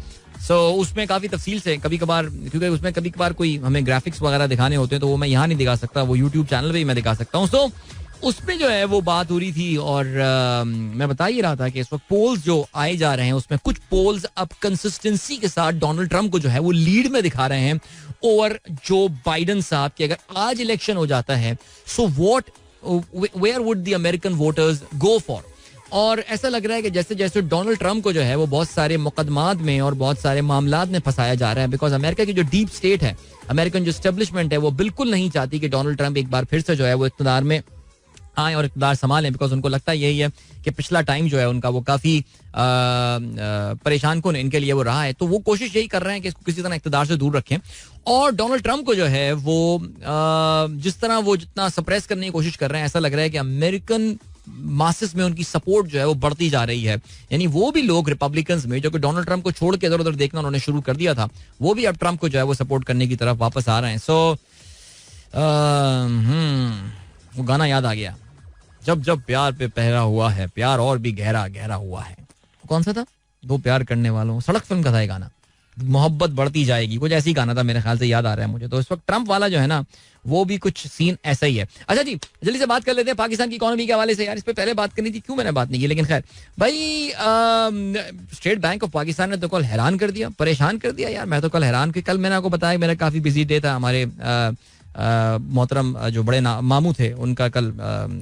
So उसमें काफी तफसील से कभी कभार, क्योंकि उसमें कभी कभार कोई हमें ग्राफिक्स वगैरह दिखाने होते हैं तो वो मैं यहाँ नहीं दिखा सकता, वो यूट्यूब चैनल पे ही मैं दिखा सकता हूँ. सो उसमें जो है वो बात हो रही थी, और मैं बता ही रहा था कि इस वक्त पोल्स जो आए जा रहे हैं उसमें कुछ पोल्स अब कंसिस्टेंसी के साथ डोनाल्ड ट्रम्प को जो है वो लीड में दिखा रहे हैं ओवर जो बाइडन साहब की. अगर आज इलेक्शन हो जाता है so where would the American voters go for. और ऐसा लग रहा है कि जैसे जैसे डोनाल्ड ट्रम्प को जो है वो बहुत सारे मुकदमात में और बहुत सारे मामलात में फंसाया जा रहा है, बिकॉज अमेरिका की जो डीप स्टेट है, अमेरिकन जो एस्टेब्लिशमेंट है, वो बिल्कुल नहीं चाहती कि डोनाल्ड ट्रम्प एक बार फिर से जो है वो इक़्तिदार में आए और इक़्तिदार संभालें, बिकॉज उनको लगता है यही है कि पिछला टाइम जो है उनका वो काफ़ी परेशान कुन इनके लिए वो रहा है. तो वो कोशिश यही कर रहे हैं कि इसको किसी तरह इक़्तिदार से दूर रखें. और डोनाल्ड ट्रंप को जो है वो जिस तरह वो जितना सप्रेस करने की कोशिश कर रहे हैं, ऐसा लग रहा है कि अमेरिकन मासेस में उनकी सपोर्ट जो है वो बढ़ती जा रही है. यानी वो भी लोग रिपब्लिकन्स में जो कि डोनाल्ड ट्रंप को छोड़ के इधर उधर देखना उन्होंने शुरू कर दिया था, वो भी अब ट्रंप को जो है वो सपोर्ट करने की तरफ वापस आ रहे हैं. सो वो गाना याद आ गया, जब जब प्यार पे पहरा हुआ है, प्यार और भी गहरा गहरा हुआ है. कौन सा था? दो प्यार करने वालों, सड़क फिल्म का था ये गाना. मोहब्बत बढ़ती जाएगी, कुछ ऐसी गाना था मेरे ख्याल से, याद आ रहा है मुझे. तो इस वक्त ट्रंप वाला जो है ना वो भी कुछ सीन ऐसा ही है. अच्छा जी, जल्दी से बात कर लेते हैं पाकिस्तान की इकोनॉमी के हवाले से. यार इस पे पहले बात करनी थी, क्यों मैंने बात नहीं की, लेकिन खैर भाई स्टेट बैंक ऑफ पाकिस्तान ने तो कल हैरान कर दिया, परेशान कर दिया यार. मैं तो कल हैरान, कि कल मैंने आपको बताया मेरा काफी बिजी डे था. हमारे मोहतरम जो बड़े मामू थे उनका कल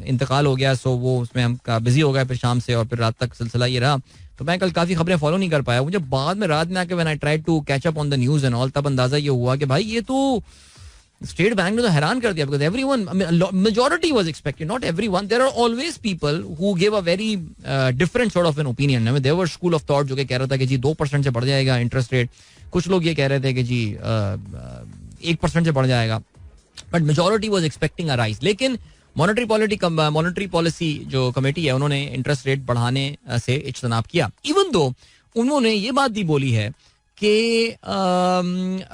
इंतकाल हो गया. सो वो उसमें हम बिजी हो गए फिर शाम से, और फिर रात तक सिलसिला ये रहा. तो मैं कल काफी खबरें फॉलो नहीं कर पाया. मुझे बाद में रात में आके when I tried to catch up on the news and all, तब अंदाजा ये हुआ कि भाई ये तो स्टेट बैंक ने तो हैरान कर दिया. Because everyone, majority was expecting, not everyone, there are always people who give a very different sort of an opinion. I mean there was school of thought जो कि कह रहा था कि जी 2% से बढ़ जाएगा इंटरेस्ट रेट. कुछ लोग ये कह रहे थे कि जी 1% से बढ़ जाएगा. But majority was expecting a rise. लेकिन मॉनेटरी पॉलिसी जो कमेटी है उन्होंने इंटरेस्ट रेट बढ़ाने से इज्तनाब किया. इवन दो उन्होंने ये बात भी बोली है कि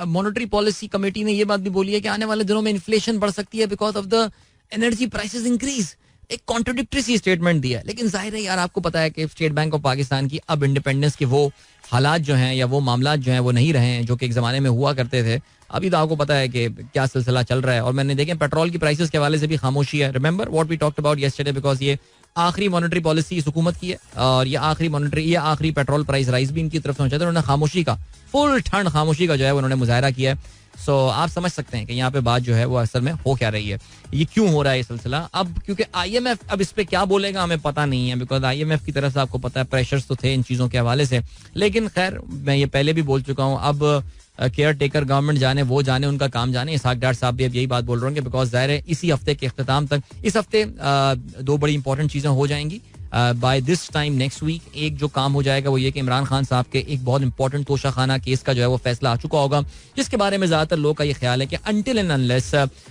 मॉनेटरी पॉलिसी कमेटी ने ये बात भी बोली है कि आने वाले दिनों में इन्फ्लेशन बढ़ सकती है because of the energy prices increase. एक कॉन्ट्रोडिक्टरी सी स्टेटमेंट दिया है. लेकिन जाहिर है यार, आपको पता है कि स्टेट बैंक ऑफ पाकिस्तान की अब इंडिपेंडेंस के वो हालात जो हैं या वो मामलात जो हैं वो नहीं रहे हैं जो कि एक ज़माने में हुआ करते थे. अभी तो आपको पता है कि क्या सिलसिला चल रहा है. और मैंने देखें पेट्रोल की प्राइसेस के हवाले से भी खामोशी है. Remember what we talked about yesterday, because ये आखिरी मॉनेटरी पॉलिसी इस हुकूमत की है और ये आखिरी पेट्रोल प्राइस राइज भी इनकी तरफ से होता है. उन्होंने खामोशी का, फुल ठंड खामोशी का जो है उन्होंने मुजाहरा किया है. सो आप समझ सकते हैं कि यहाँ पे बात जो है वो असल में हो क्या रही है, ये क्यों हो रहा है ये सिलसिला. अब क्योंकि IMF अब इस पे क्या बोलेगा हमें पता नहीं है, बिकॉज IMF की तरफ से आपको पता है प्रेशर्स तो थे इन चीज़ों के हवाले से. लेकिन खैर मैं ये पहले भी बोल चुका हूँ, अब केयर टेकर गवर्नमेंट जाने, वो जाने, उनका काम जाने. इसहाक डार साहब भी अब यही बात बोल रहे हैं बिकॉज जाहिर है इसी हफ्ते के अख्ताम तक, इस हफ्ते दो बड़ी इंपॉर्टेंट चीज़ें हो जाएंगी. By this time next week एक जो काम हो जाएगा वो ये कि इमरान खान साहब के एक बहुत इंपॉर्टेंट तोशाखाना केस का जो है वो फैसला आ चुका होगा, जिसके बारे में ज्यादातर लोगों का ये ख्याल है कि until and unless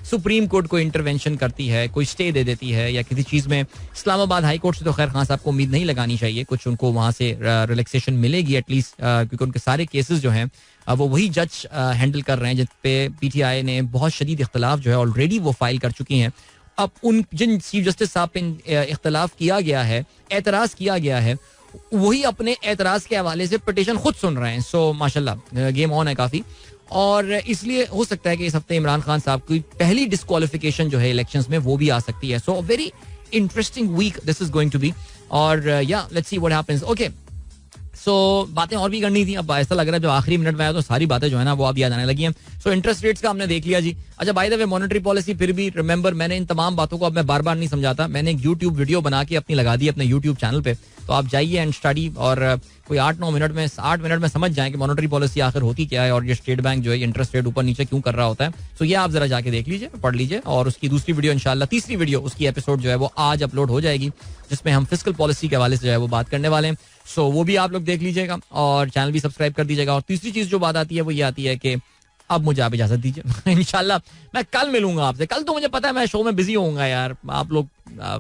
supreme court को इंटरवेंशन करती है, कोई स्टे दे देती है या किसी चीज में, इस्लामाबाद हाई कोर्ट से तो खैर खान साहब को उम्मीद नहीं लगानी चाहिए, कुछ उनको वहां से रिलैक्सेशन मिलेगी एटलीस्ट, क्योंकि उनके सारे केसेस जो हैं वो वही जज हैंडल कर रहे हैं जिस पे PTI ने बहुत शदीद इख्तलाफ जो है ऑलरेडी वो फाइल कर चुकी हैं. अब उन जिन चीफ जस्टिस साहब पे इख्तलाफ किया गया है, एतराज किया गया है, वही अपने एतराज के हवाले से पिटीशन खुद सुन रहे हैं. सो माशाल्लाह गेम ऑन है काफी. और इसलिए हो सकता है कि इस हफ्ते इमरान खान साहब की पहली डिस्क्वालिफिकेशन जो है इलेक्शंस में वो भी आ सकती है. So very interesting week this is going to be. और या let's see what happens. Okay, so बातें और भी करनी थी. अब ऐसा लग रहा है जो आखिरी मिनट में आया तो सारी बातें जो है ना वो अब याद आने लगी हैं. सो इंटरेस्ट रेट्स का हमने देख लिया जी. अच्छा, bye the way monetary policy, फिर भी रिमेंबर मैंने इन तमाम बातों को अब मैं बार बार नहीं समझाता. मैंने एक यूट्यूब वीडियो बना के अपनी लगा दी अपने यूट्यूब चैनल पे, तो आप जाइए एंड स्टडी, और कोई 8 मिनट में समझ जाएं कि मॉनेटरी पॉलिसी आखिर होती क्या है और ये स्टेट बैंक जो है इंटरेस्ट रेट ऊपर नीचे क्यों कर रहा होता है. सो ये आप जरा जाके देख लीजिए, पढ़ लीजिए. और उसकी दूसरी वीडियो इंशाल्लाह, तीसरी वीडियो उसकी एपिसोड जो है वो आज अपलोड हो जाएगी, जिसमें हम फिस्कल पॉलिसी के हवाले से जो है वो बात करने वाले हैं. सो वो भी आप लोग देख लीजिएगा और चैनल भी सब्सक्राइब कर दीजिएगा. और तीसरी चीज जो बात आती है वो ये आती है कि अब मुझे आप इजाजत दीजिए. इंशाल्लाह मैं कल मिलूंगा आपसे. कल तो मुझे पता है मैं शो में बिजी होऊंगा यार, आप लोग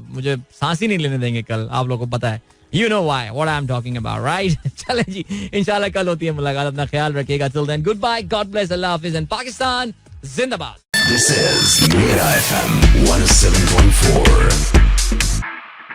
मुझे सांस ही नहीं लेने देंगे कल, आप लोगों को पता है. You know why, what I'm talking about, right? चले जी, इंशाल्लाह कल होती है मुलाकात. अपना ख्याल रखिएगा. Till then, goodbye, God bless, Allah Hafiz, and Pakistan जिंदाबाद. This is Mira FM 107.4.